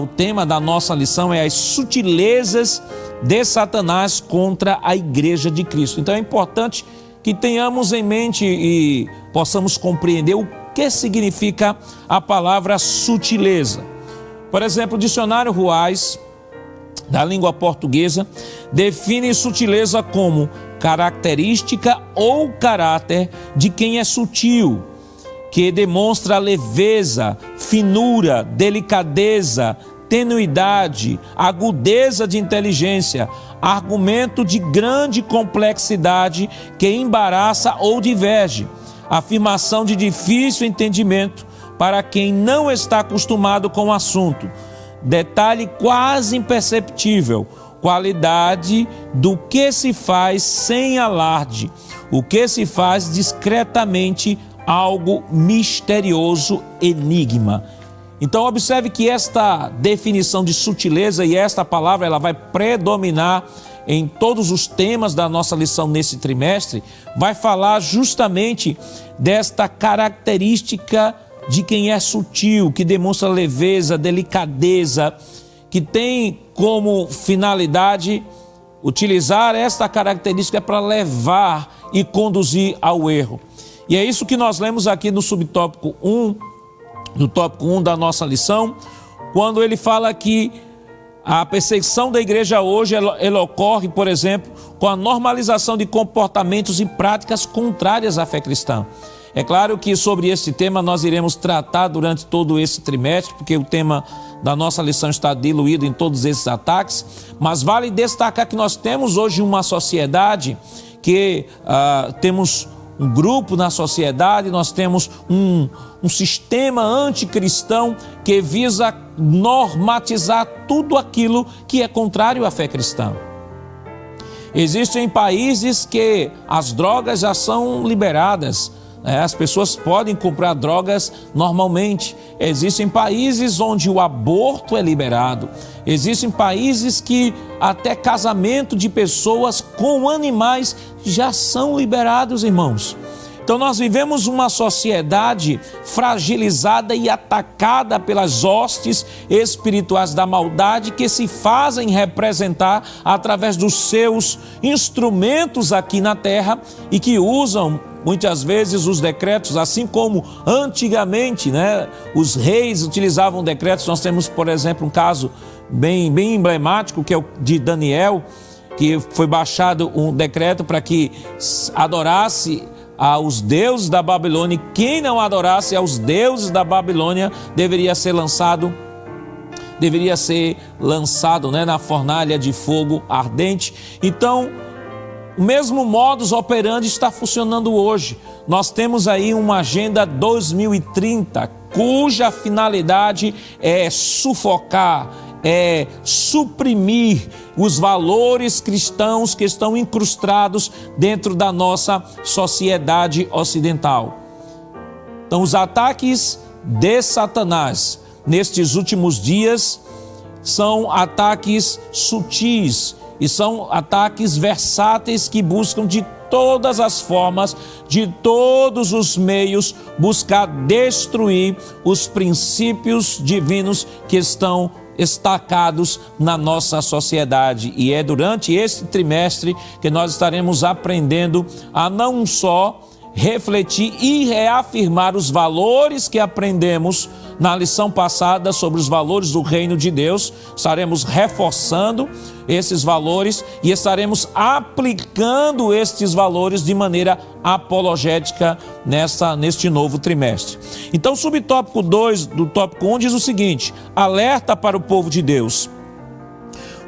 o tema da nossa lição é as sutilezas de Satanás contra a Igreja de Cristo. Então é importante que tenhamos em mente e possamos compreender o que significa a palavra sutileza. Por exemplo, o dicionário Ruais, da língua portuguesa, define sutileza como característica ou caráter de quem é sutil, que demonstra leveza, finura, delicadeza, tenuidade, agudeza de inteligência, argumento de grande complexidade que embaraça ou diverge, afirmação de difícil entendimento para quem não está acostumado com o assunto, detalhe quase imperceptível, qualidade do que se faz sem alarde, o que se faz discretamente, algo misterioso, enigma. Então observe que esta definição de sutileza e esta palavra ela vai predominar em todos os temas da nossa lição nesse trimestre, vai falar justamente desta característica de quem é sutil, que demonstra leveza, delicadeza, que tem como finalidade utilizar esta característica para levar e conduzir ao erro. E é isso que nós lemos aqui no subtópico 1, no tópico 1 da nossa lição, quando ele fala que a perseguição da igreja hoje, ela ocorre, por exemplo, com a normalização de comportamentos e práticas contrárias à fé cristã. É claro que sobre esse tema nós iremos tratar durante todo esse trimestre, porque o tema da nossa lição está diluído em todos esses ataques, mas vale destacar que nós temos hoje uma sociedade que temos um grupo na sociedade, nós temos um sistema anticristão que visa normatizar tudo aquilo que é contrário à fé cristã. Existem países que as drogas já são liberadas, as pessoas podem comprar drogas normalmente. Existem países onde o aborto é liberado. Existem países que até casamento de pessoas com animais já são liberados, irmãos. Então nós vivemos uma sociedade fragilizada e atacada pelas hostes espirituais da maldade que se fazem representar através dos seus instrumentos aqui na terra e que usam muitas vezes os decretos, assim como antigamente, os reis utilizavam decretos. Nós temos, por exemplo, um caso bem emblemático, que é o de Daniel, que foi baixado um decreto para que adorasse aos deuses da Babilônia, e quem não adorasse aos deuses da Babilônia deveria ser lançado na fornalha de fogo ardente. Então, o mesmo modus operandi está funcionando hoje. Nós temos aí uma agenda 2030, cuja finalidade é sufocar, é suprimir os valores cristãos que estão incrustados dentro da nossa sociedade ocidental. Então, os ataques de Satanás nestes últimos dias são ataques sutis e são ataques versáteis que buscam de todas as formas, de todos os meios, buscar destruir os princípios divinos que estão destacados na nossa sociedade. E é durante este trimestre que nós estaremos aprendendo a não só refletir e reafirmar os valores que aprendemos na lição passada sobre os valores do reino de Deus. Estaremos reforçando esses valores e estaremos aplicando estes valores de maneira apologética neste novo trimestre. Então, subtópico 2 do tópico 1 diz o seguinte: alerta para o povo de Deus.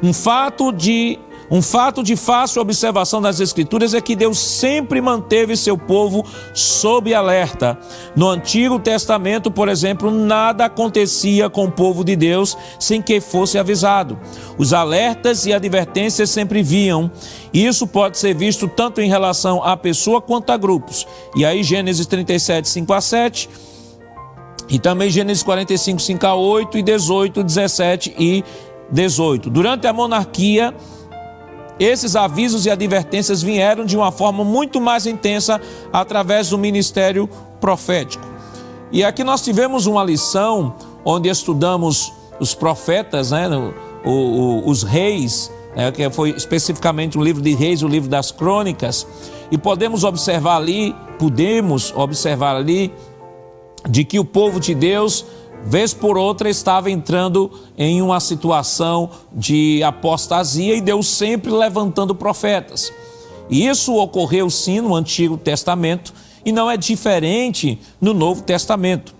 Um fato de fácil observação das Escrituras é que Deus sempre manteve seu povo sob alerta. No Antigo Testamento, por exemplo, nada acontecia com o povo de Deus sem que fosse avisado. Os alertas e advertências sempre vinham. Isso pode ser visto tanto em relação à pessoa quanto a grupos. E aí Gênesis 37, 5 a 7, e também Gênesis 45, 5 a 8 e 18, 17 e 18. Durante a monarquia, esses avisos e advertências vieram de uma forma muito mais intensa através do ministério profético. E aqui nós tivemos uma lição onde estudamos os profetas, os reis, que foi especificamente o livro de Reis, o livro das Crônicas, e podemos observar ali de que o povo de Deus, vez por outra, estava entrando em uma situação de apostasia e Deus sempre levantando profetas. E isso ocorreu sim no Antigo Testamento e não é diferente no Novo Testamento.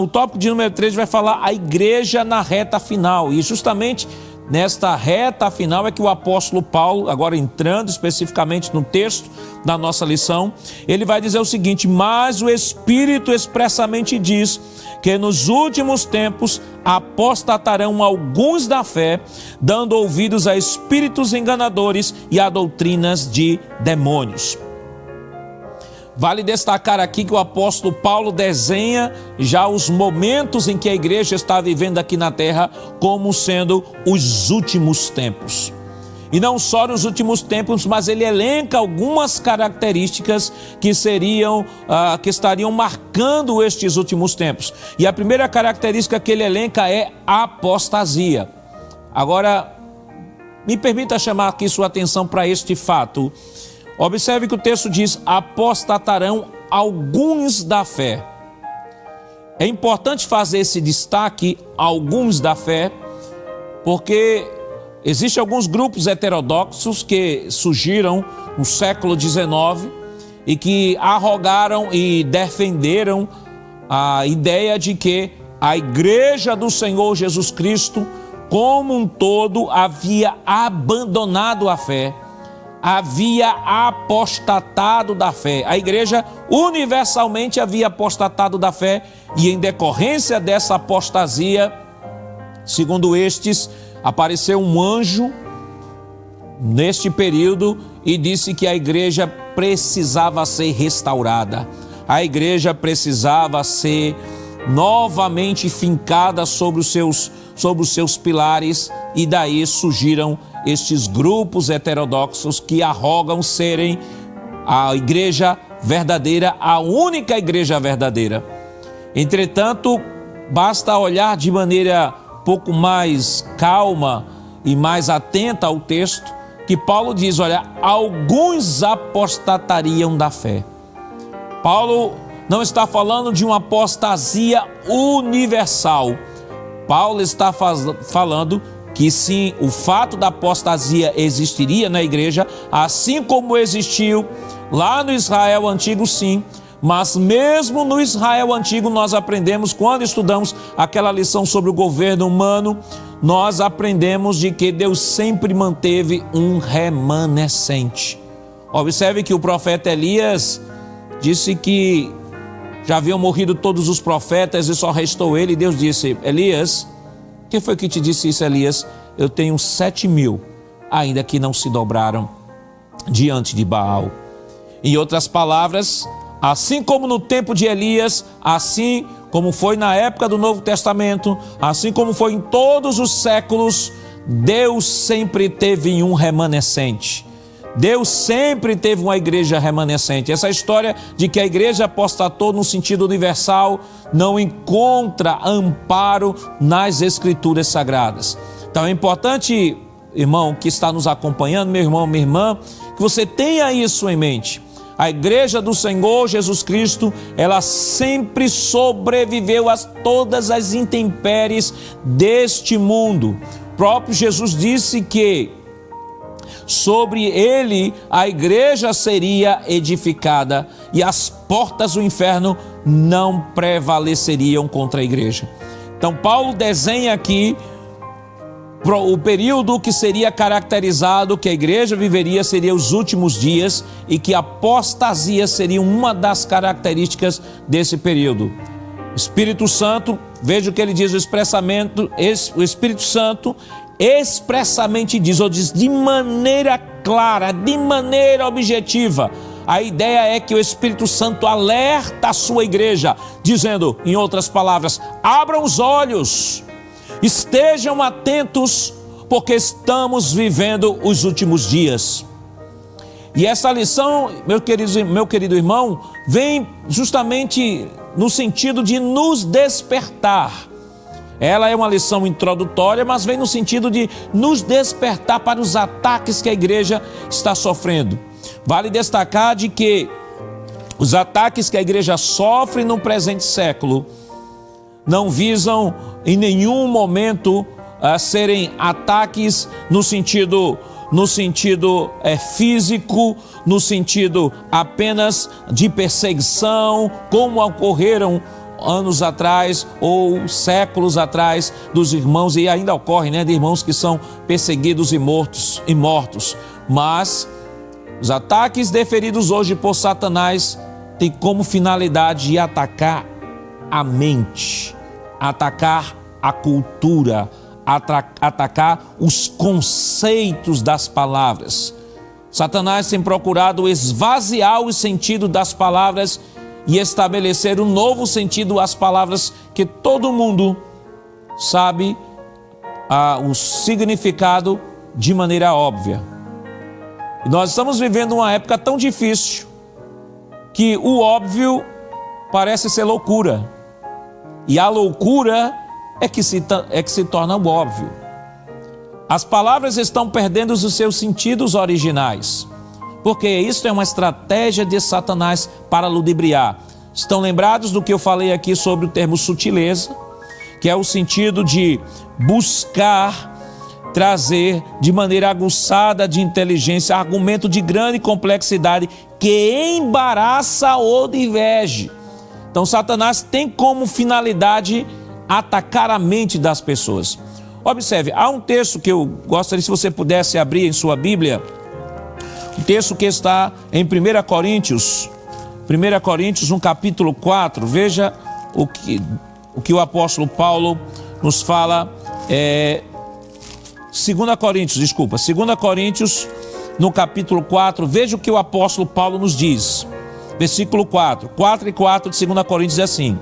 O tópico de número 3 vai falar a igreja na reta final, e justamente nesta reta final é que o apóstolo Paulo, agora entrando especificamente no texto da nossa lição, ele vai dizer o seguinte: mas o Espírito expressamente diz que nos últimos tempos apostatarão alguns da fé, dando ouvidos a espíritos enganadores e a doutrinas de demônios. Vale destacar aqui que o apóstolo Paulo desenha já os momentos em que a igreja está vivendo aqui na terra como sendo os últimos tempos. E não só nos últimos tempos, mas ele elenca algumas características que estariam marcando estes últimos tempos. E a primeira característica que ele elenca é a apostasia. Agora, me permita chamar aqui sua atenção para este fato. Observe que o texto diz: apostatarão alguns da fé. É importante fazer esse destaque, alguns da fé, porque existem alguns grupos heterodoxos que surgiram no século XIX e que arrogaram e defenderam a ideia de que a igreja do Senhor Jesus Cristo, como um todo, havia abandonado a fé, havia apostatado da fé. A igreja universalmente havia apostatado da fé e, em decorrência dessa apostasia, segundo estes, apareceu um anjo neste período e disse que a igreja precisava ser restaurada. A igreja precisava ser novamente fincada sobre os seus pilares, e daí surgiram estes grupos heterodoxos que arrogam serem a igreja verdadeira, a única igreja verdadeira. Entretanto, basta olhar de maneira pouco mais calma e mais atenta ao texto, que Paulo diz: olha, alguns apostatariam da fé. Paulo não está falando de uma apostasia universal. Paulo está falando que sim, o fato da apostasia existiria na igreja, assim como existiu lá no Israel antigo, sim. Mas mesmo no Israel antigo, nós aprendemos, quando estudamos aquela lição sobre o governo humano, nós aprendemos de que Deus sempre manteve um remanescente. Observe que o profeta Elias disse que já haviam morrido todos os profetas e só restou ele. E Deus disse: Elias, quem foi que te disse isso, Elias? Eu tenho 7.000, ainda que não se dobraram diante de Baal. Em outras palavras, assim como no tempo de Elias, assim como foi na época do Novo Testamento, assim como foi em todos os séculos, Deus sempre teve um remanescente. Deus sempre teve uma igreja remanescente. Essa história de que a igreja apostatou no sentido universal não encontra amparo nas escrituras sagradas. Então é importante, irmão, que está nos acompanhando, meu irmão, minha irmã, que você tenha isso em mente. A igreja do Senhor Jesus Cristo, ela sempre sobreviveu a todas as intempéries deste mundo. O próprio Jesus disse que sobre ele a igreja seria edificada e as portas do inferno não prevaleceriam contra a igreja. Então Paulo desenha aqui o período que seria caracterizado, que a igreja viveria, seria os últimos dias, e que a apostasia seria uma das características desse período. O Espírito Santo, veja o que ele diz expressamente, o Espírito Santo expressamente diz, ou diz de maneira clara, de maneira objetiva. A ideia é que o Espírito Santo alerta a sua igreja, dizendo, em outras palavras, abram os olhos, estejam atentos, porque estamos vivendo os últimos dias. E essa lição, meu querido irmão, vem justamente no sentido de nos despertar. Ela é uma lição introdutória, mas vem no sentido de nos despertar para os ataques que a igreja está sofrendo. Vale destacar de que os ataques que a igreja sofre no presente século não visam em nenhum momento serem ataques no sentido físico, no sentido apenas de perseguição, como ocorreram anos atrás ou séculos atrás dos irmãos, e ainda ocorre, de irmãos que são perseguidos e mortos. Mas os ataques deferidos hoje por Satanás têm como finalidade de atacar a mente, atacar a cultura, atacar os conceitos das palavras. Satanás tem procurado esvaziar o sentido das palavras e estabelecer um novo sentido às palavras que todo mundo sabe o significado de maneira óbvia. E nós estamos vivendo uma época tão difícil que o óbvio parece ser loucura. E a loucura é que se torna o óbvio. As palavras estão perdendo os seus sentidos originais, porque isso é uma estratégia de Satanás para ludibriar. Estão lembrados do que eu falei aqui sobre o termo sutileza, que é o sentido de buscar trazer de maneira aguçada de inteligência argumento de grande complexidade que embaraça ou diverge. Então Satanás tem como finalidade atacar a mente das pessoas. Observe, há um texto que eu gostaria, se você pudesse abrir em sua Bíblia, um texto que está em 1 Coríntios no capítulo 4, veja o que o apóstolo Paulo nos fala, 2 Coríntios no capítulo 4, veja o que o apóstolo Paulo nos diz. Versículo 4 e 4 de 2 Coríntios é assim: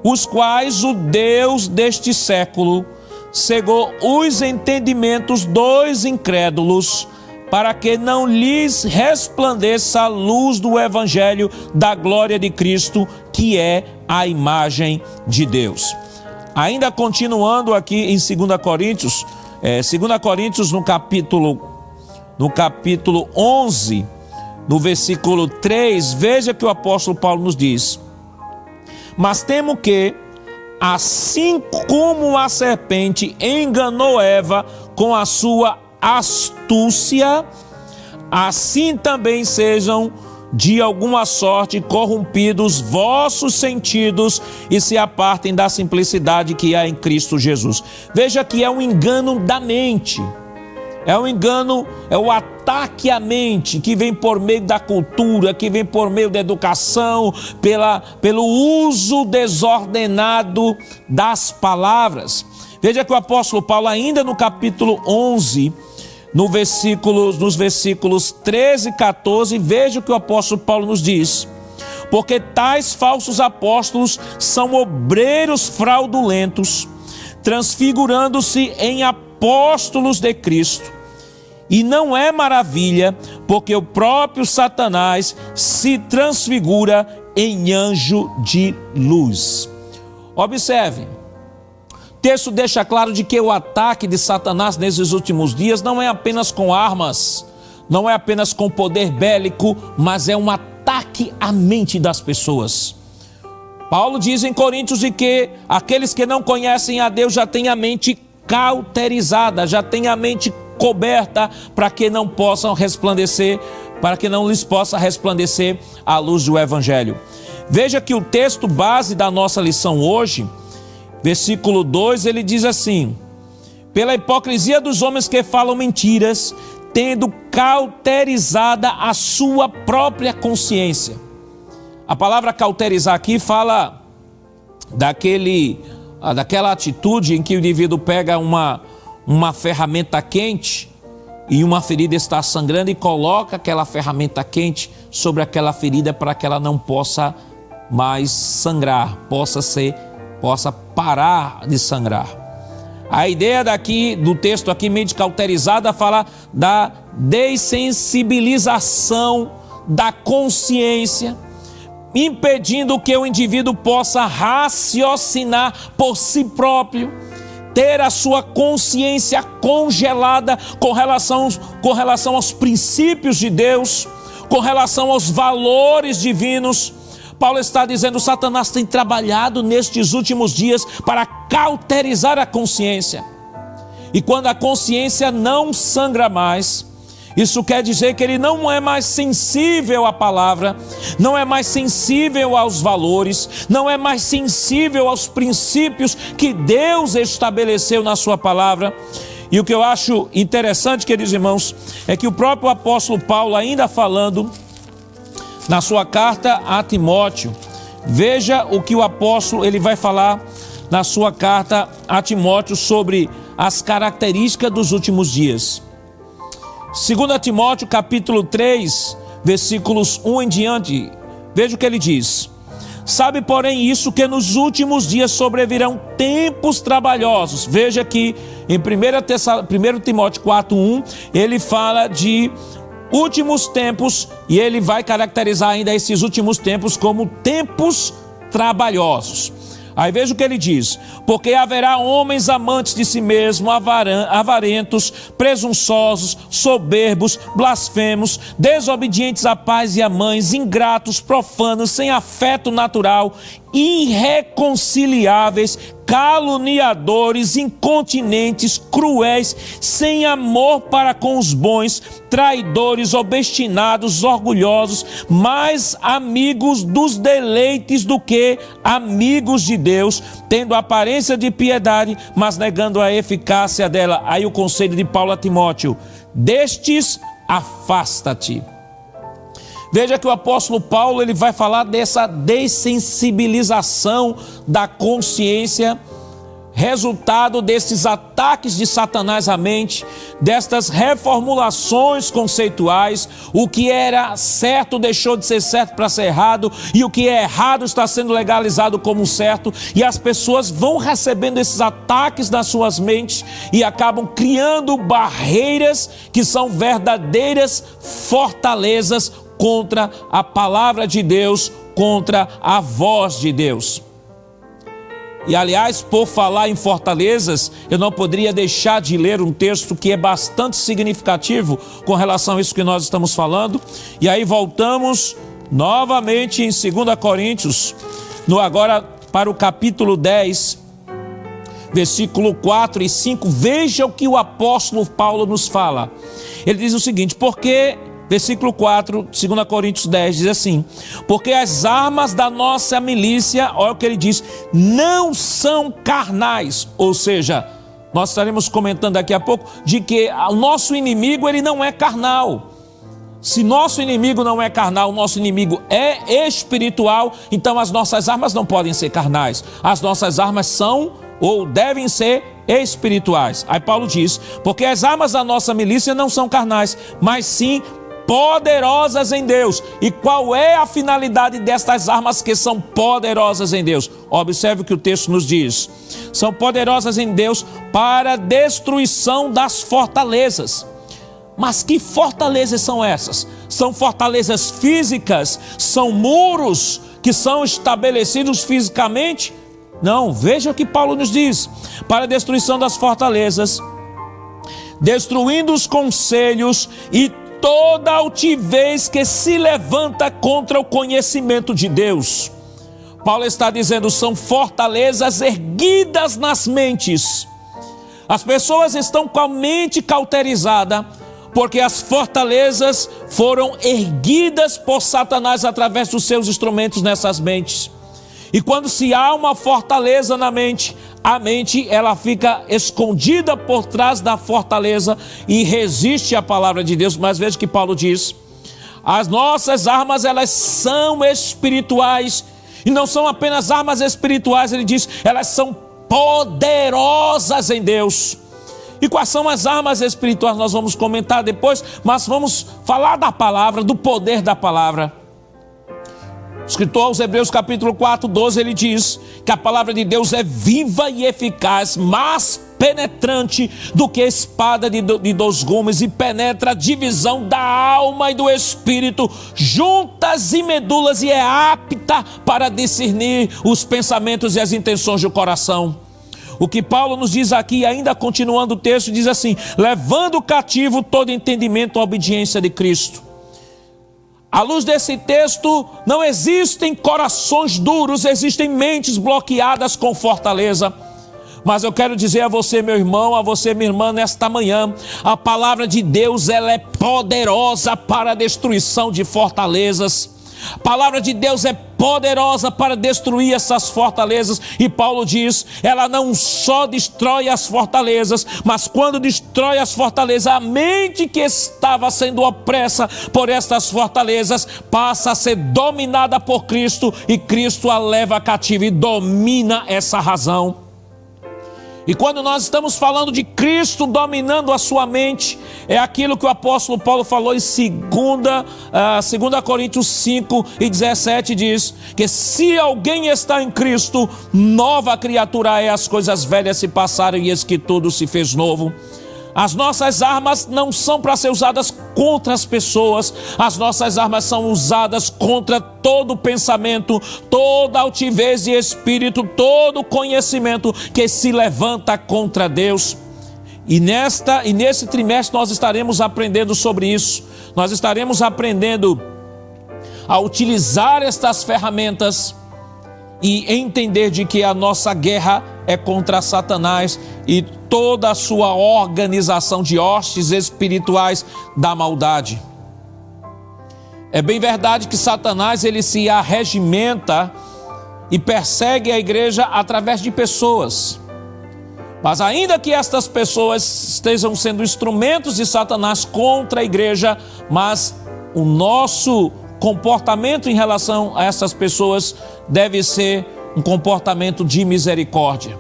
os quais o Deus deste século cegou os entendimentos dos incrédulos, para que não lhes resplandeça a luz do evangelho da glória de Cristo, que é a imagem de Deus. Ainda continuando aqui em 2 Coríntios, 2 Coríntios no capítulo 11, no versículo 3, veja que o apóstolo Paulo nos diz: mas temo que, assim como a serpente enganou Eva com a sua astúcia, assim também sejam de alguma sorte corrompidos vossos sentidos e se apartem da simplicidade que há em Cristo Jesus. Veja que é um engano da mente. É um engano, é o ataque à mente que vem por meio da cultura, que vem por meio da educação, pelo uso desordenado das palavras. Veja que o apóstolo Paulo, ainda no capítulo 11, nos versículos 13 e 14, veja o que o apóstolo Paulo nos diz: porque tais falsos apóstolos são obreiros fraudulentos, transfigurando-se em apóstolos de Cristo. E não é maravilha, porque o próprio Satanás se transfigura em anjo de luz. Observe, o texto deixa claro de que o ataque de Satanás nesses últimos dias não é apenas com armas, não é apenas com poder bélico, mas é um ataque à mente das pessoas. Paulo diz em Coríntios de que aqueles que não conhecem a Deus já têm a mente cauterizada, já têm a mente coberta para que não possam resplandecer, para que não lhes possa resplandecer a luz do Evangelho. Veja que o texto base da nossa lição hoje, versículo 2, ele diz assim: pela hipocrisia dos homens que falam mentiras, tendo cauterizada a sua própria consciência. A palavra cauterizar aqui fala daquela atitude em que o indivíduo pega uma ferramenta quente e uma ferida está sangrando e coloca aquela ferramenta quente sobre aquela ferida para que ela não possa mais sangrar, possa parar de sangrar. A ideia do texto aqui, mente cauterizada, fala da dessensibilização da consciência, impedindo que o indivíduo possa raciocinar por si próprio, ter a sua consciência congelada com relação aos princípios de Deus, com relação aos valores divinos. Paulo está dizendo: Satanás tem trabalhado nestes últimos dias para cauterizar a consciência. E quando a consciência não sangra mais, isso quer dizer que ele não é mais sensível à palavra, não é mais sensível aos valores, não é mais sensível aos princípios que Deus estabeleceu na sua palavra. E o que eu acho interessante, queridos irmãos, é que o próprio apóstolo Paulo, ainda falando na sua carta a Timóteo, veja o que o apóstolo ele vai falar na sua carta a Timóteo sobre as características dos últimos dias. 2 Timóteo capítulo 3, versículos 1 em diante, veja o que ele diz: sabe, porém, isso, que nos últimos dias sobrevirão tempos trabalhosos. Veja que em 1 Timóteo 4:1, ele fala de últimos tempos, e ele vai caracterizar ainda esses últimos tempos como tempos trabalhosos. Aí veja o que ele diz: porque haverá homens amantes de si mesmos, avarentos, presunçosos, soberbos, blasfemos, desobedientes a pais e a mães, ingratos, profanos, sem afeto natural, irreconciliáveis, caluniadores, incontinentes, cruéis, sem amor para com os bons, traidores, obstinados, orgulhosos, mais amigos dos deleites do que amigos de Deus, tendo aparência de piedade, mas negando a eficácia dela. Aí o conselho de Paulo a Timóteo: destes afasta-te. Veja que o apóstolo Paulo ele vai falar dessa dessensibilização da consciência, resultado desses ataques de Satanás à mente, destas reformulações conceituais. O que era certo deixou de ser certo para ser errado, e o que é errado está sendo legalizado como certo, e as pessoas vão recebendo esses ataques nas suas mentes e acabam criando barreiras que são verdadeiras fortalezas contra a palavra de Deus, contra a voz de Deus. E aliás, por falar em fortalezas, eu não poderia deixar de ler um texto que é bastante significativo com relação a isso que nós estamos falando. E aí voltamos novamente em 2 Coríntios, agora para o capítulo 10, versículo 4 e 5. Veja o que o apóstolo Paulo nos fala. Ele diz o seguinte: porque... Versículo 4, 2 Coríntios 10, diz assim: porque as armas da nossa milícia, olha o que ele diz, não são carnais. Ou seja, nós estaremos comentando daqui a pouco de que o nosso inimigo ele não é carnal. Se nosso inimigo não é carnal, nosso inimigo é espiritual, então as nossas armas não podem ser carnais. As nossas armas são ou devem ser espirituais. Aí Paulo diz: porque as armas da nossa milícia não são carnais, mas sim poderosas em Deus. E qual é a finalidade destas armas que são poderosas em Deus? Observe o que o texto nos diz: são poderosas em Deus para a destruição das fortalezas. Mas que fortalezas são essas? São fortalezas físicas? São muros que são estabelecidos fisicamente? Não, veja o que Paulo nos diz: para a destruição das fortalezas, destruindo os conselhos e toda altivez que se levanta contra o conhecimento de Deus. Paulo está dizendo, são fortalezas erguidas nas mentes. As pessoas estão com a mente cauterizada, porque as fortalezas foram erguidas por Satanás através dos seus instrumentos nessas mentes. E quando se há uma fortaleza na mente, a mente ela fica escondida por trás da fortaleza e resiste à palavra de Deus. Mas veja que Paulo diz, as nossas armas elas são espirituais, e não são apenas armas espirituais, ele diz, elas são poderosas em Deus. E quais são as armas espirituais? Nós vamos comentar depois, mas vamos falar da palavra, do poder da palavra. O escritor aos Hebreus capítulo 4, 12, ele diz que a palavra de Deus é viva e eficaz, mais penetrante do que a espada de 2 gumes, e penetra a divisão da alma e do espírito, juntas e medulas, e é apta para discernir os pensamentos e as intenções do coração. O que Paulo nos diz aqui, ainda continuando o texto, diz assim, levando cativo todo entendimento à obediência de Cristo. À luz desse texto, não existem corações duros, existem mentes bloqueadas com fortaleza. Mas eu quero dizer a você, meu irmão, a você, minha irmã, nesta manhã, a palavra de Deus, ela é poderosa para a destruição de fortalezas. A palavra de Deus é poderosa para destruir essas fortalezas. E Paulo diz, ela não só destrói as fortalezas, mas quando destrói as fortalezas, a mente que estava sendo opressa por estas fortalezas passa a ser dominada por Cristo, e Cristo a leva cativa e domina essa razão. E quando nós estamos falando de Cristo dominando a sua mente, é aquilo que o apóstolo Paulo falou em 2 Coríntios 5 e 17, diz que se alguém está em Cristo, nova criatura é, as coisas velhas se passaram e eis que tudo se fez novo. As nossas armas não são para ser usadas contra as pessoas, as nossas armas são usadas contra todo pensamento, toda altivez e espírito, todo conhecimento que se levanta contra Deus. E nesse trimestre nós estaremos aprendendo sobre isso. Nós estaremos aprendendo a utilizar estas ferramentas e entender de que a nossa guerra é contra Satanás e toda a sua organização de hostes espirituais da maldade. É bem verdade que Satanás ele se arregimenta e persegue a igreja através de pessoas. Mas ainda que estas pessoas estejam sendo instrumentos de Satanás contra a igreja, mas o nosso comportamento em relação a essas pessoas deve ser um comportamento de misericórdia.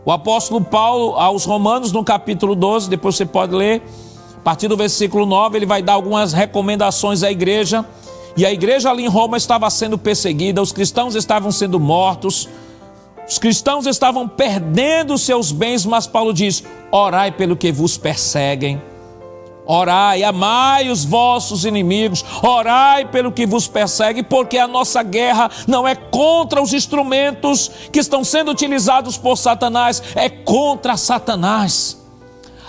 O apóstolo Paulo aos Romanos, no capítulo 12, depois você pode ler, a partir do versículo 9, ele vai dar algumas recomendações à igreja. E a igreja ali em Roma estava sendo perseguida, os cristãos estavam sendo mortos, os cristãos estavam perdendo seus bens, mas Paulo diz, orai pelo que vos perseguem. Orai, amai os vossos inimigos, orai pelo que vos persegue, porque a nossa guerra não é contra os instrumentos que estão sendo utilizados por Satanás, é contra Satanás.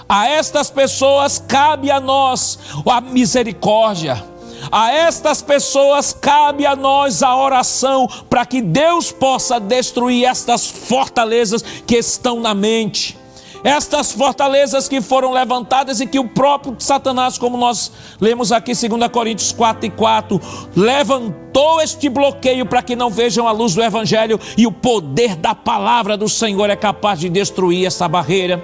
A estas pessoas cabe a nós a misericórdia, a estas pessoas cabe a nós a oração, para que Deus possa destruir estas fortalezas que estão na mente. Estas fortalezas que foram levantadas e que o próprio Satanás, como nós lemos aqui em 2 Coríntios 4 e 4, levantou este bloqueio para que não vejam a luz do Evangelho, e o poder da palavra do Senhor é capaz de destruir essa barreira.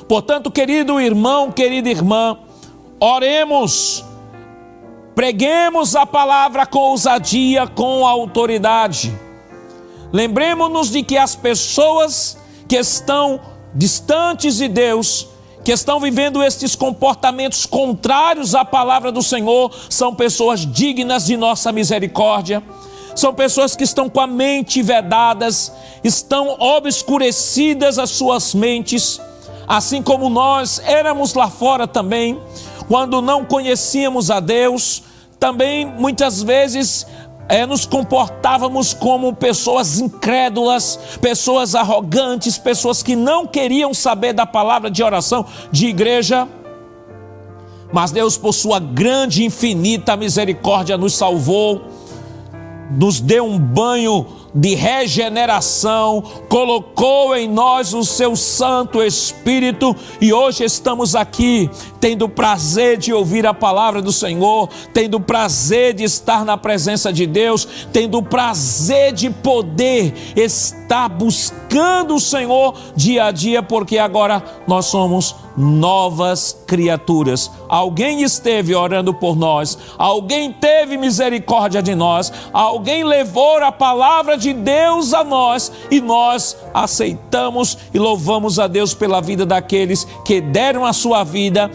Portanto, querido irmão, querida irmã, oremos, preguemos a palavra com ousadia, com autoridade. Lembremos-nos de que as pessoas que estão distantes de Deus, que estão vivendo estes comportamentos contrários à palavra do Senhor, são pessoas dignas de nossa misericórdia. São pessoas que estão com a mente vedadas, estão obscurecidas as suas mentes. assim como nós éramos lá fora também, quando não conhecíamos a Deus, também muitas vezes nos comportávamos como pessoas incrédulas, pessoas arrogantes, pessoas que não queriam saber da palavra de oração de igreja. Mas Deus, por sua grande e infinita misericórdia, nos salvou, nos deu um banho de regeneração, colocou em nós o seu Santo Espírito, e hoje estamos aqui tendo prazer de ouvir a palavra do Senhor, tendo prazer de estar na presença de Deus, tendo prazer de poder estar buscando o Senhor dia a dia, porque agora nós somos novas criaturas. Alguém esteve orando por nós, alguém teve misericórdia de nós, alguém levou a palavra de Deus a nós, e nós aceitamos e louvamos a Deus pela vida daqueles que deram a sua vida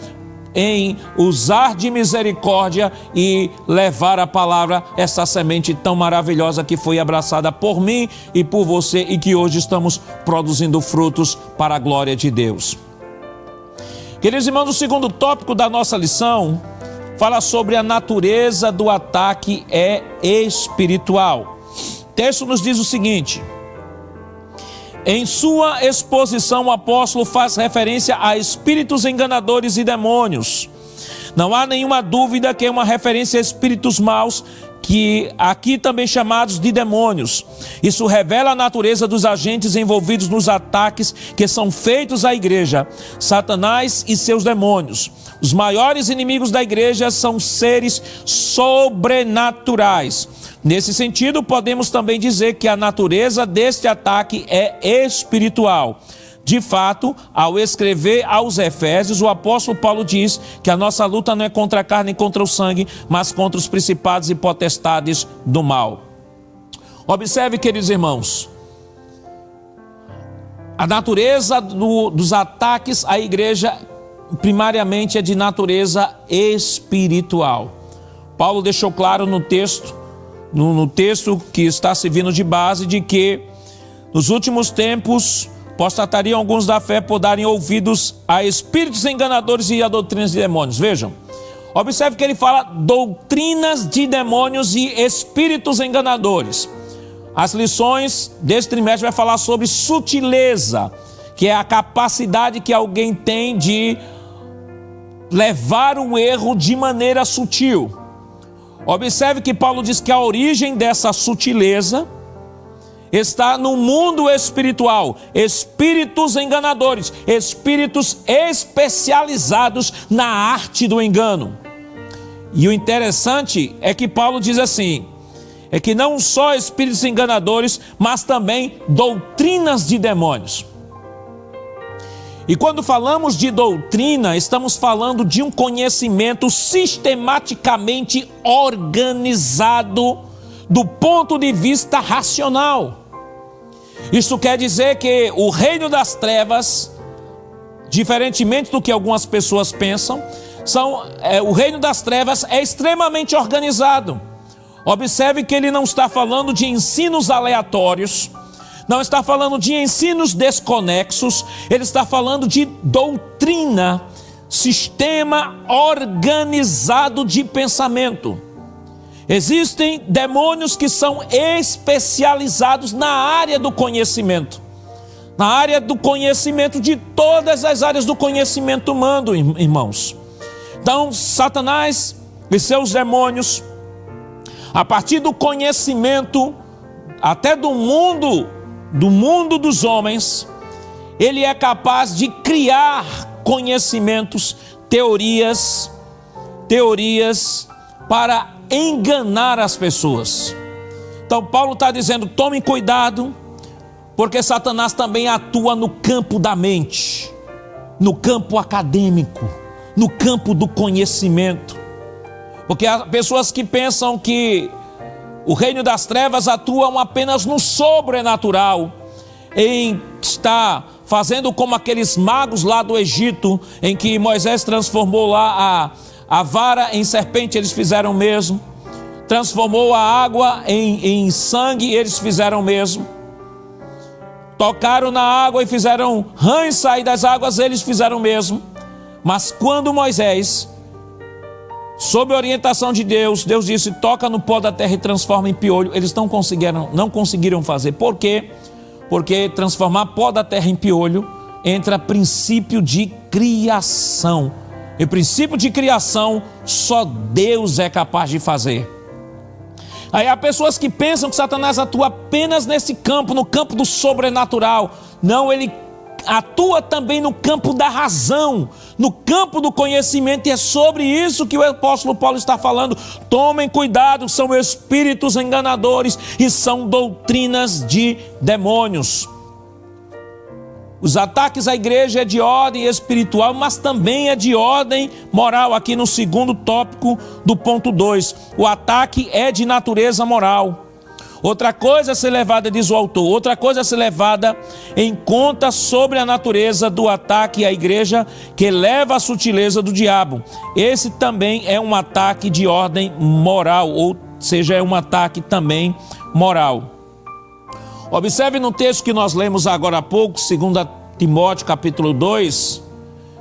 em usar de misericórdia e levar a palavra, essa semente tão maravilhosa que foi abraçada por mim e por você, e que hoje estamos produzindo frutos para a glória de Deus. Queridos irmãos, o segundo tópico da nossa lição fala sobre a natureza do ataque espiritual. O texto nos diz o seguinte: em sua exposição, o apóstolo faz referência a espíritos enganadores e demônios. Não há nenhuma dúvida que é uma referência a espíritos maus, que aqui também chamados de demônios. Isso revela a natureza dos agentes envolvidos nos ataques que são feitos à igreja, Satanás e seus demônios. Os maiores inimigos da igreja são seres sobrenaturais. Nesse sentido, podemos também dizer que a natureza deste ataque é espiritual. De fato, ao escrever aos Efésios, o apóstolo Paulo diz que a nossa luta não é contra a carne e contra o sangue, mas contra os principados e potestades do mal. Observe, queridos irmãos, a natureza dos ataques à igreja primariamente é de natureza espiritual. Paulo deixou claro no texto que está servindo de base, de que nos últimos tempos apostatariam alguns da fé por darem ouvidos a espíritos enganadores e a doutrinas de demônios. Vejam, observe que ele fala doutrinas de demônios e espíritos enganadores. As lições desse trimestre vai falar sobre sutileza, que é a capacidade que alguém tem de levar o erro de maneira sutil. Observe que Paulo diz que a origem dessa sutileza está no mundo espiritual. Espíritos enganadores, espíritos especializados na arte do engano. E o interessante é que Paulo diz assim, é que não só espíritos enganadores, mas também doutrinas de demônios. E quando falamos de doutrina, estamos falando de um conhecimento sistematicamente organizado do ponto de vista racional. Isso quer dizer que o reino das trevas, diferentemente do que algumas pessoas pensam, o reino das trevas é extremamente organizado. Observe que ele não está falando de ensinos aleatórios, não está falando de ensinos desconexos, ele está falando de doutrina, sistema organizado de pensamento. Existem demônios que são especializados na área do conhecimento, na área do conhecimento de todas as áreas do conhecimento humano, irmãos. Então, Satanás e seus demônios, a partir do conhecimento, até do mundo dos homens, ele é capaz de criar conhecimentos, teorias para enganar as pessoas. Então Paulo está dizendo, tomem cuidado, porque Satanás também atua no campo da mente, no campo acadêmico, no campo do conhecimento. Porque há pessoas que pensam que o reino das trevas atuam apenas no sobrenatural, em estar fazendo como aqueles magos lá do Egito, em que Moisés transformou lá a vara em serpente, eles fizeram o mesmo. Transformou a água em sangue, eles fizeram o mesmo. tocaram na água e fizeram rãs sair das águas, eles fizeram o mesmo. Mas quando Moisés, sob a orientação de Deus, Deus disse: toca no pó da terra e transforma em piolho, eles não conseguiram fazer. Por quê? Porque transformar pó da terra em piolho entra princípio de criação. E princípio de criação só Deus é capaz de fazer. Aí há pessoas que pensam que Satanás atua apenas nesse campo, no campo do sobrenatural. Não, ele atua também no campo da razão, no campo do conhecimento, e é sobre isso que o apóstolo Paulo está falando. Tomem cuidado, são espíritos enganadores e são doutrinas de demônios. Os ataques à igreja é de ordem espiritual, mas também é de ordem moral. Aqui no segundo tópico do ponto 2, o ataque é de natureza moral. Outra coisa a ser levada, diz o autor, outra coisa a ser levada em conta sobre a natureza do ataque à igreja, que leva à sutileza do diabo. Esse também é um ataque de ordem moral, ou seja, é um ataque também moral. Observe no texto que nós lemos agora há pouco, 2 Timóteo capítulo 2,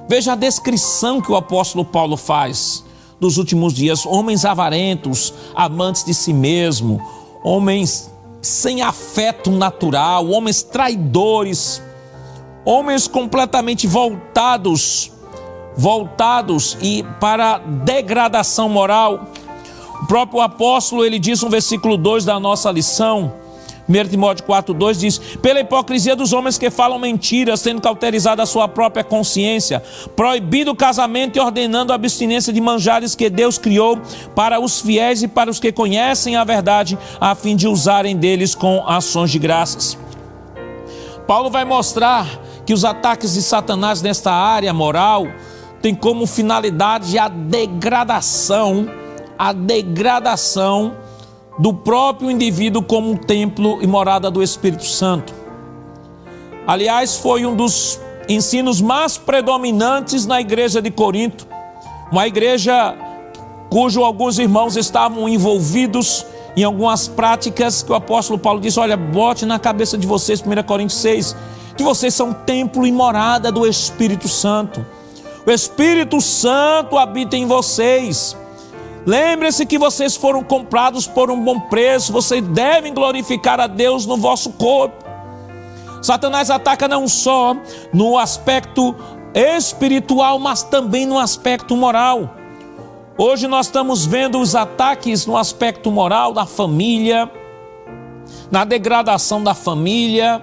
veja a descrição que o apóstolo Paulo faz dos últimos dias: homens avarentos, amantes de si mesmo, homens sem afeto natural, homens traidores, homens completamente voltados e para degradação moral. O próprio apóstolo, ele diz no versículo 2 da nossa lição, 1 Timóteo 4,2 diz: pela hipocrisia dos homens que falam mentiras, tendo cauterizado a sua própria consciência, proibindo o casamento e ordenando a abstinência de manjares que Deus criou para os fiéis e para os que conhecem a verdade, a fim de usarem deles com ações de graças. Paulo vai mostrar que os ataques de Satanás nesta área moral têm como finalidade a degradação do próprio indivíduo como um templo e morada do Espírito Santo. Aliás, foi um dos ensinos mais predominantes na igreja de Corinto, uma igreja cujo alguns irmãos estavam envolvidos em algumas práticas que o apóstolo Paulo disse: olha, bote na cabeça de vocês, 1 Coríntios 6, que vocês são templo e morada do Espírito Santo. O Espírito Santo habita em vocês. Lembre-se que vocês foram comprados por um bom preço, vocês devem glorificar a Deus no vosso corpo. Satanás ataca não só no aspecto espiritual, mas também no aspecto moral. Hoje nós estamos vendo os ataques no aspecto moral da família, na degradação da família,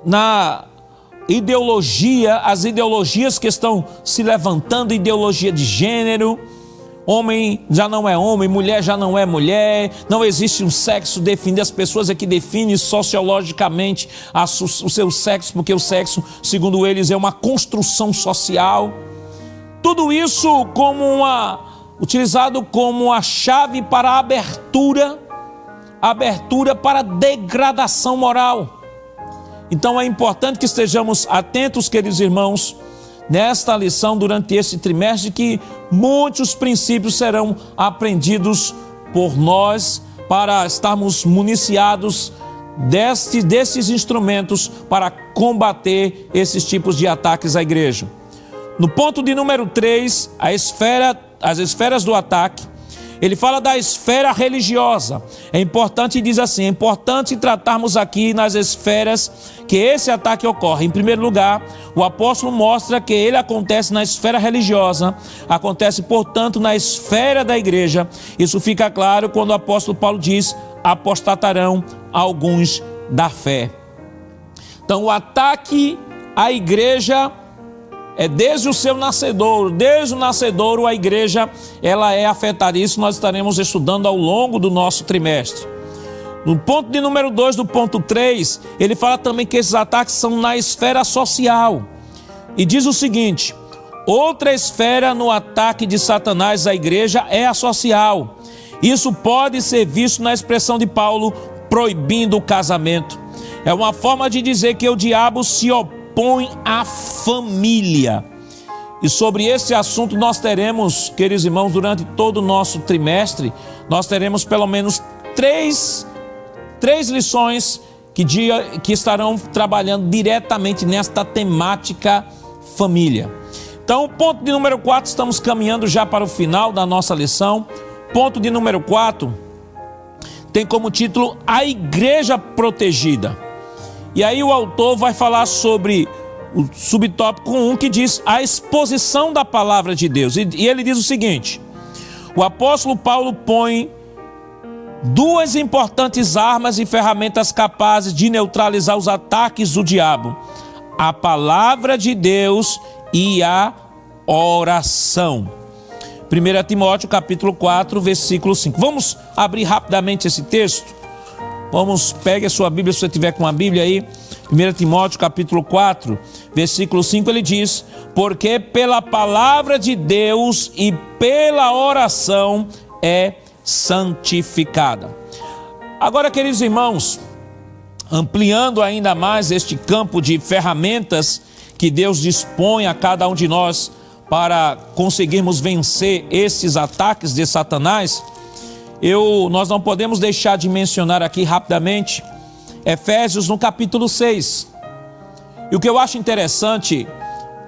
na ideologia, as ideologias que estão se levantando, ideologia de gênero. Homem já não é homem, mulher já não é mulher, não existe um sexo definido. As pessoas é que definem sociologicamente o seu sexo, porque o sexo, segundo eles, é uma construção social. Tudo isso utilizado como a chave para a abertura para a degradação moral. Então é importante que estejamos atentos, queridos irmãos, nesta lição durante este trimestre, que muitos princípios serão aprendidos por nós para estarmos municiados desses instrumentos para combater esses tipos de ataques à igreja. No ponto de número 3, as esferas do ataque, ele fala da esfera religiosa. É importante, diz assim, é importante tratarmos aqui nas esferas que esse ataque ocorre. Em primeiro lugar, o apóstolo mostra que ele acontece na esfera religiosa, acontece, portanto, na esfera da igreja. Isso fica claro quando o apóstolo Paulo diz: apostatarão alguns da fé. Então, o ataque à igreja é desde o seu nascedouro. Desde o nascedouro a igreja ela é afetada. Isso nós estaremos estudando ao longo do nosso trimestre. No ponto de número 2 do ponto 3, ele fala também que esses ataques são na esfera social. E diz o seguinte: outra esfera no ataque de Satanás à igreja é a social. Isso pode ser visto na expressão de Paulo proibindo o casamento. É uma forma de dizer que o diabo se opõe à família. E sobre esse assunto nós teremos, queridos irmãos, durante todo o nosso trimestre, nós teremos pelo menos três lições que estarão trabalhando diretamente nesta temática família. Então, ponto de número 4, estamos caminhando já para o final da nossa lição. Ponto de número 4 tem como título A Igreja Protegida. E aí o autor vai falar sobre o subtópico 1, que diz a exposição da palavra de Deus. E ele diz o seguinte: o apóstolo Paulo põe duas importantes armas e ferramentas capazes de neutralizar os ataques do diabo: a palavra de Deus e a oração. 1 Timóteo capítulo 4, versículo 5. Vamos abrir rapidamente esse texto? Pegue a sua Bíblia, se você tiver com a Bíblia aí. 1 Timóteo capítulo 4, versículo 5, ele diz: porque pela palavra de Deus e pela oração é santificada. Agora, queridos irmãos, ampliando ainda mais este campo de ferramentas que Deus dispõe a cada um de nós para conseguirmos vencer esses ataques de Satanás, nós não podemos deixar de mencionar aqui rapidamente Efésios no capítulo 6. E o que eu acho interessante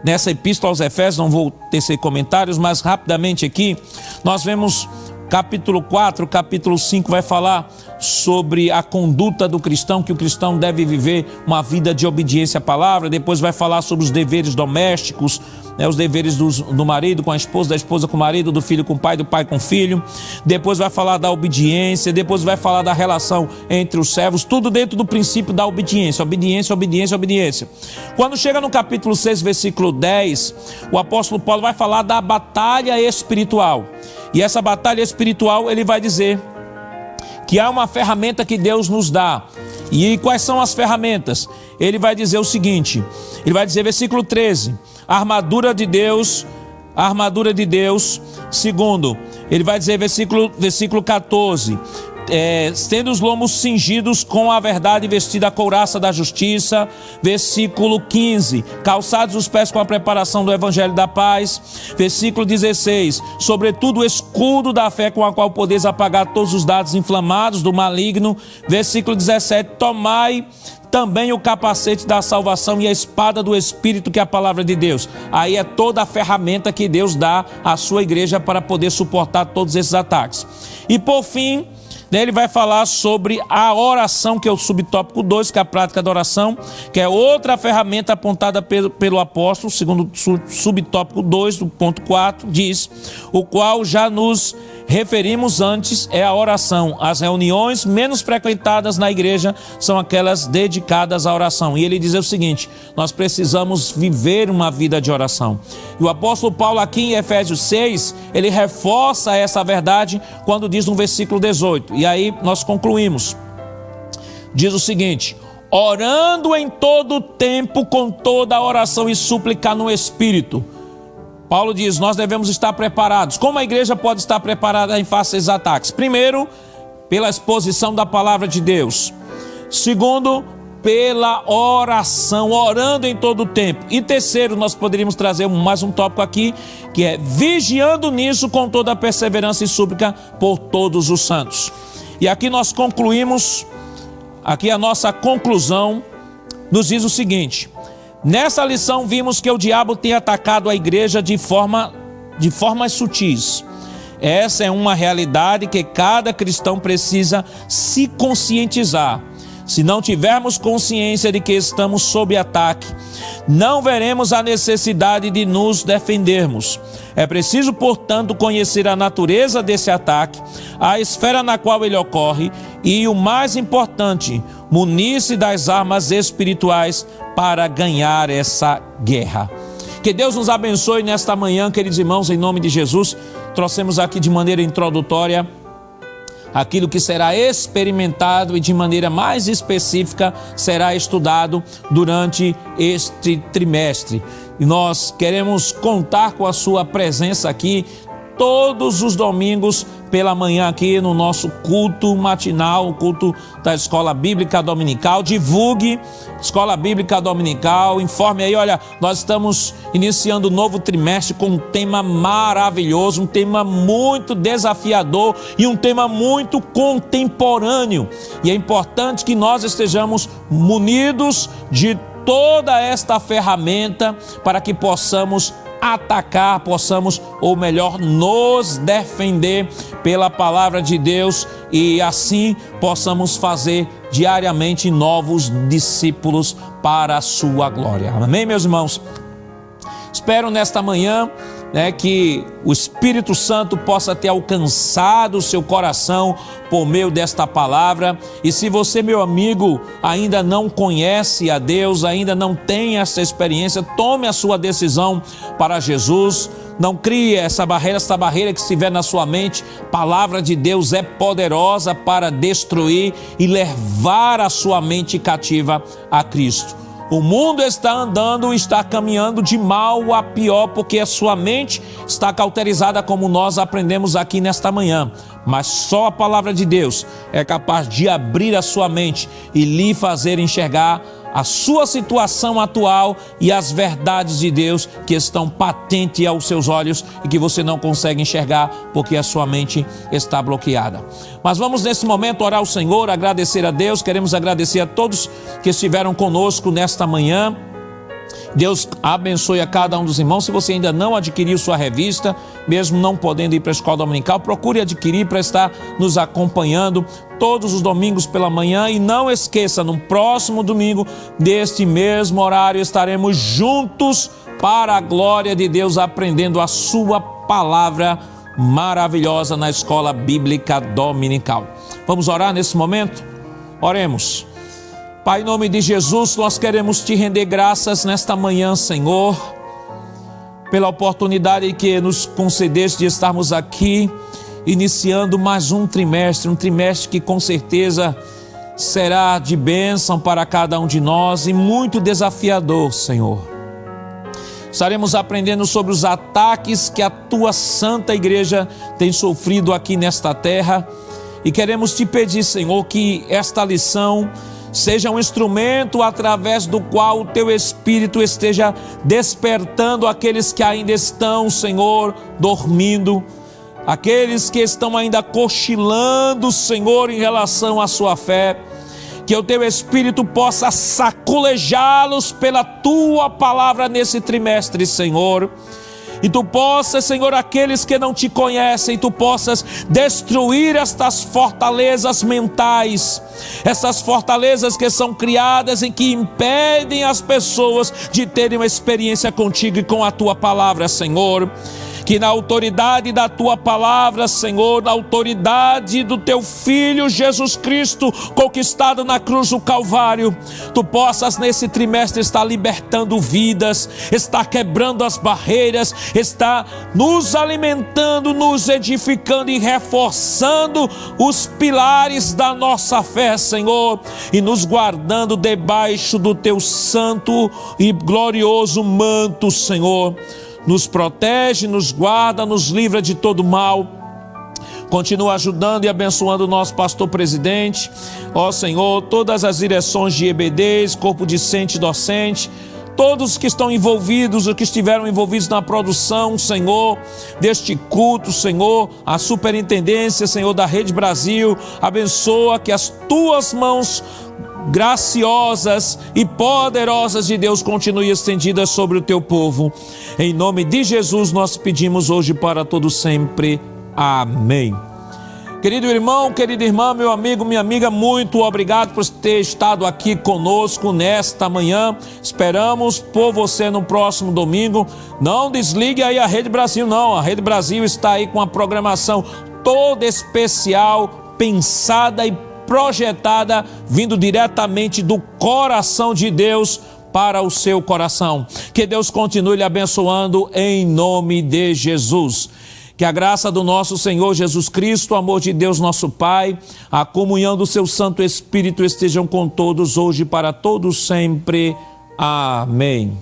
nessa epístola aos Efésios, não vou tecer comentários, mas rapidamente aqui, nós vemos capítulo 4, capítulo 5 vai falar sobre a conduta do cristão, que o cristão deve viver uma vida de obediência à palavra. Depois vai falar sobre os deveres domésticos, os deveres do marido com a esposa, da esposa com o marido, do filho com o pai, do pai com o filho. Depois vai falar da obediência, depois vai falar da relação entre os servos, tudo dentro do princípio da obediência, obediência, obediência, obediência. Quando chega no capítulo 6, versículo 10, o apóstolo Paulo vai falar da batalha espiritual. E essa batalha espiritual, ele vai dizer que há uma ferramenta que Deus nos dá. E quais são as ferramentas? Ele vai dizer o seguinte, ele vai dizer, versículo 13, a armadura de Deus. Segundo, ele vai dizer, versículo 14, tendo os lombos cingidos com a verdade, vestida a couraça da justiça. Versículo 15, calçados os pés com a preparação do evangelho da paz. Versículo 16, sobretudo o escudo da fé, com a qual podeis apagar todos os dardos inflamados do maligno. Versículo 17, tomai também o capacete da salvação e a espada do Espírito, que é a palavra de Deus. Aí é toda a ferramenta que Deus dá à sua igreja para poder suportar todos esses ataques. E por fim, ele vai falar sobre a oração, que é o subtópico 2, que é a prática da oração, que é outra ferramenta apontada pelo apóstolo, segundo o subtópico 2, do ponto 4, diz, o qual já nos referimos antes, é a oração. As reuniões menos frequentadas na igreja são aquelas dedicadas à oração. E ele diz o seguinte: nós precisamos viver uma vida de oração. E o apóstolo Paulo aqui em Efésios 6, ele reforça essa verdade quando diz no versículo 18. E aí nós concluímos. Diz o seguinte: orando em todo tempo com toda a oração e súplica no Espírito. Paulo diz, nós devemos estar preparados. Como a igreja pode estar preparada em face a esses ataques? Primeiro, pela exposição da palavra de Deus. Segundo, pela oração, orando em todo o tempo. E terceiro, nós poderíamos trazer mais um tópico aqui, que é vigiando nisso com toda a perseverança e súplica por todos os santos. E aqui nós concluímos, aqui a nossa conclusão nos diz o seguinte: nessa lição vimos que o diabo tem atacado a igreja de formas sutis. Essa é uma realidade que cada cristão precisa se conscientizar. Se não tivermos consciência de que estamos sob ataque, não veremos a necessidade de nos defendermos. É preciso, portanto, conhecer a natureza desse ataque, a esfera na qual ele ocorre e, o mais importante, munir-se das armas espirituais para ganhar essa guerra. Que Deus nos abençoe nesta manhã, queridos irmãos, em nome de Jesus. Trouxemos aqui de maneira introdutória aquilo que será experimentado e de maneira mais específica será estudado durante este trimestre. E nós queremos contar com a sua presença aqui todos os domingos pela manhã aqui no nosso culto matinal, o culto da Escola Bíblica Dominical. Divulgue Escola Bíblica Dominical, informe aí, olha, nós estamos iniciando um novo trimestre com um tema maravilhoso, um tema muito desafiador e um tema muito contemporâneo. E é importante que nós estejamos munidos de toda esta ferramenta para que possamos atacar, ou melhor, nos defender pela palavra de Deus e assim possamos fazer diariamente novos discípulos para a sua glória. Amém, meus irmãos? Espero nesta manhã, que o Espírito Santo possa ter alcançado o seu coração por meio desta palavra. E se você, meu amigo, ainda não conhece a Deus, ainda não tem essa experiência, tome a sua decisão para Jesus. Não crie essa barreira que estiver na sua mente. A palavra de Deus é poderosa para destruir e levar a sua mente cativa a Cristo. O mundo está caminhando de mal a pior, porque a sua mente está cauterizada, como nós aprendemos aqui nesta manhã. Mas só a palavra de Deus é capaz de abrir a sua mente e lhe fazer enxergar a sua situação atual e as verdades de Deus que estão patentes aos seus olhos e que você não consegue enxergar porque a sua mente está bloqueada. Mas vamos nesse momento orar ao Senhor, agradecer a Deus. Queremos agradecer a todos que estiveram conosco nesta manhã. Deus abençoe a cada um dos irmãos. Se você ainda não adquiriu sua revista, mesmo não podendo ir para a escola dominical, procure adquirir para estar nos acompanhando todos os domingos pela manhã. E não esqueça, no próximo domingo, deste mesmo horário, estaremos juntos para a glória de Deus, aprendendo a sua palavra maravilhosa na Escola Bíblica Dominical. Vamos orar nesse momento? Oremos. Pai, em nome de Jesus, nós queremos te render graças nesta manhã, Senhor, pela oportunidade que nos concedeste de estarmos aqui, iniciando mais um trimestre que com certeza será de bênção para cada um de nós e muito desafiador, Senhor. Estaremos aprendendo sobre os ataques que a tua santa igreja tem sofrido aqui nesta terra e queremos te pedir, Senhor, que esta lição seja um instrumento através do qual o teu Espírito esteja despertando aqueles que ainda estão, Senhor, dormindo, aqueles que estão ainda cochilando, Senhor, em relação à sua fé, que o teu Espírito possa sacolejá-los pela tua palavra nesse trimestre, Senhor. E tu possas, Senhor, aqueles que não te conhecem, tu possas destruir estas fortalezas mentais, essas fortalezas que são criadas e que impedem as pessoas de terem uma experiência contigo e com a tua palavra, Senhor. Que na autoridade da tua palavra, Senhor, na autoridade do teu Filho Jesus Cristo, conquistado na cruz do Calvário, tu possas nesse trimestre estar libertando vidas, estar quebrando as barreiras, estar nos alimentando, nos edificando e reforçando os pilares da nossa fé, Senhor, e nos guardando debaixo do teu santo e glorioso manto, Senhor. Nos protege, nos guarda, nos livra de todo mal. Continua ajudando e abençoando o nosso pastor presidente. Ó Senhor, todas as direções de EBDs, corpo discente e docente, todos que estão envolvidos ou que estiveram envolvidos na produção, Senhor, deste culto, Senhor, a superintendência, Senhor, da Rede Brasil, abençoa que as tuas mãos graciosas e poderosas de Deus continuem estendidas sobre o teu povo. Em nome de Jesus nós pedimos hoje para todo sempre. Amém. Querido irmão, querida irmã, meu amigo, minha amiga, muito obrigado por ter estado aqui conosco nesta manhã. Esperamos por você no próximo domingo. Não desligue aí a Rede Brasil, não. A Rede Brasil está aí com a programação toda especial, pensada e projetada, vindo diretamente do coração de Deus para o seu coração. Que Deus continue lhe abençoando em nome de Jesus. Que a graça do nosso Senhor Jesus Cristo, o amor de Deus nosso Pai, a comunhão do seu Santo Espírito estejam com todos hoje para todos sempre. Amém.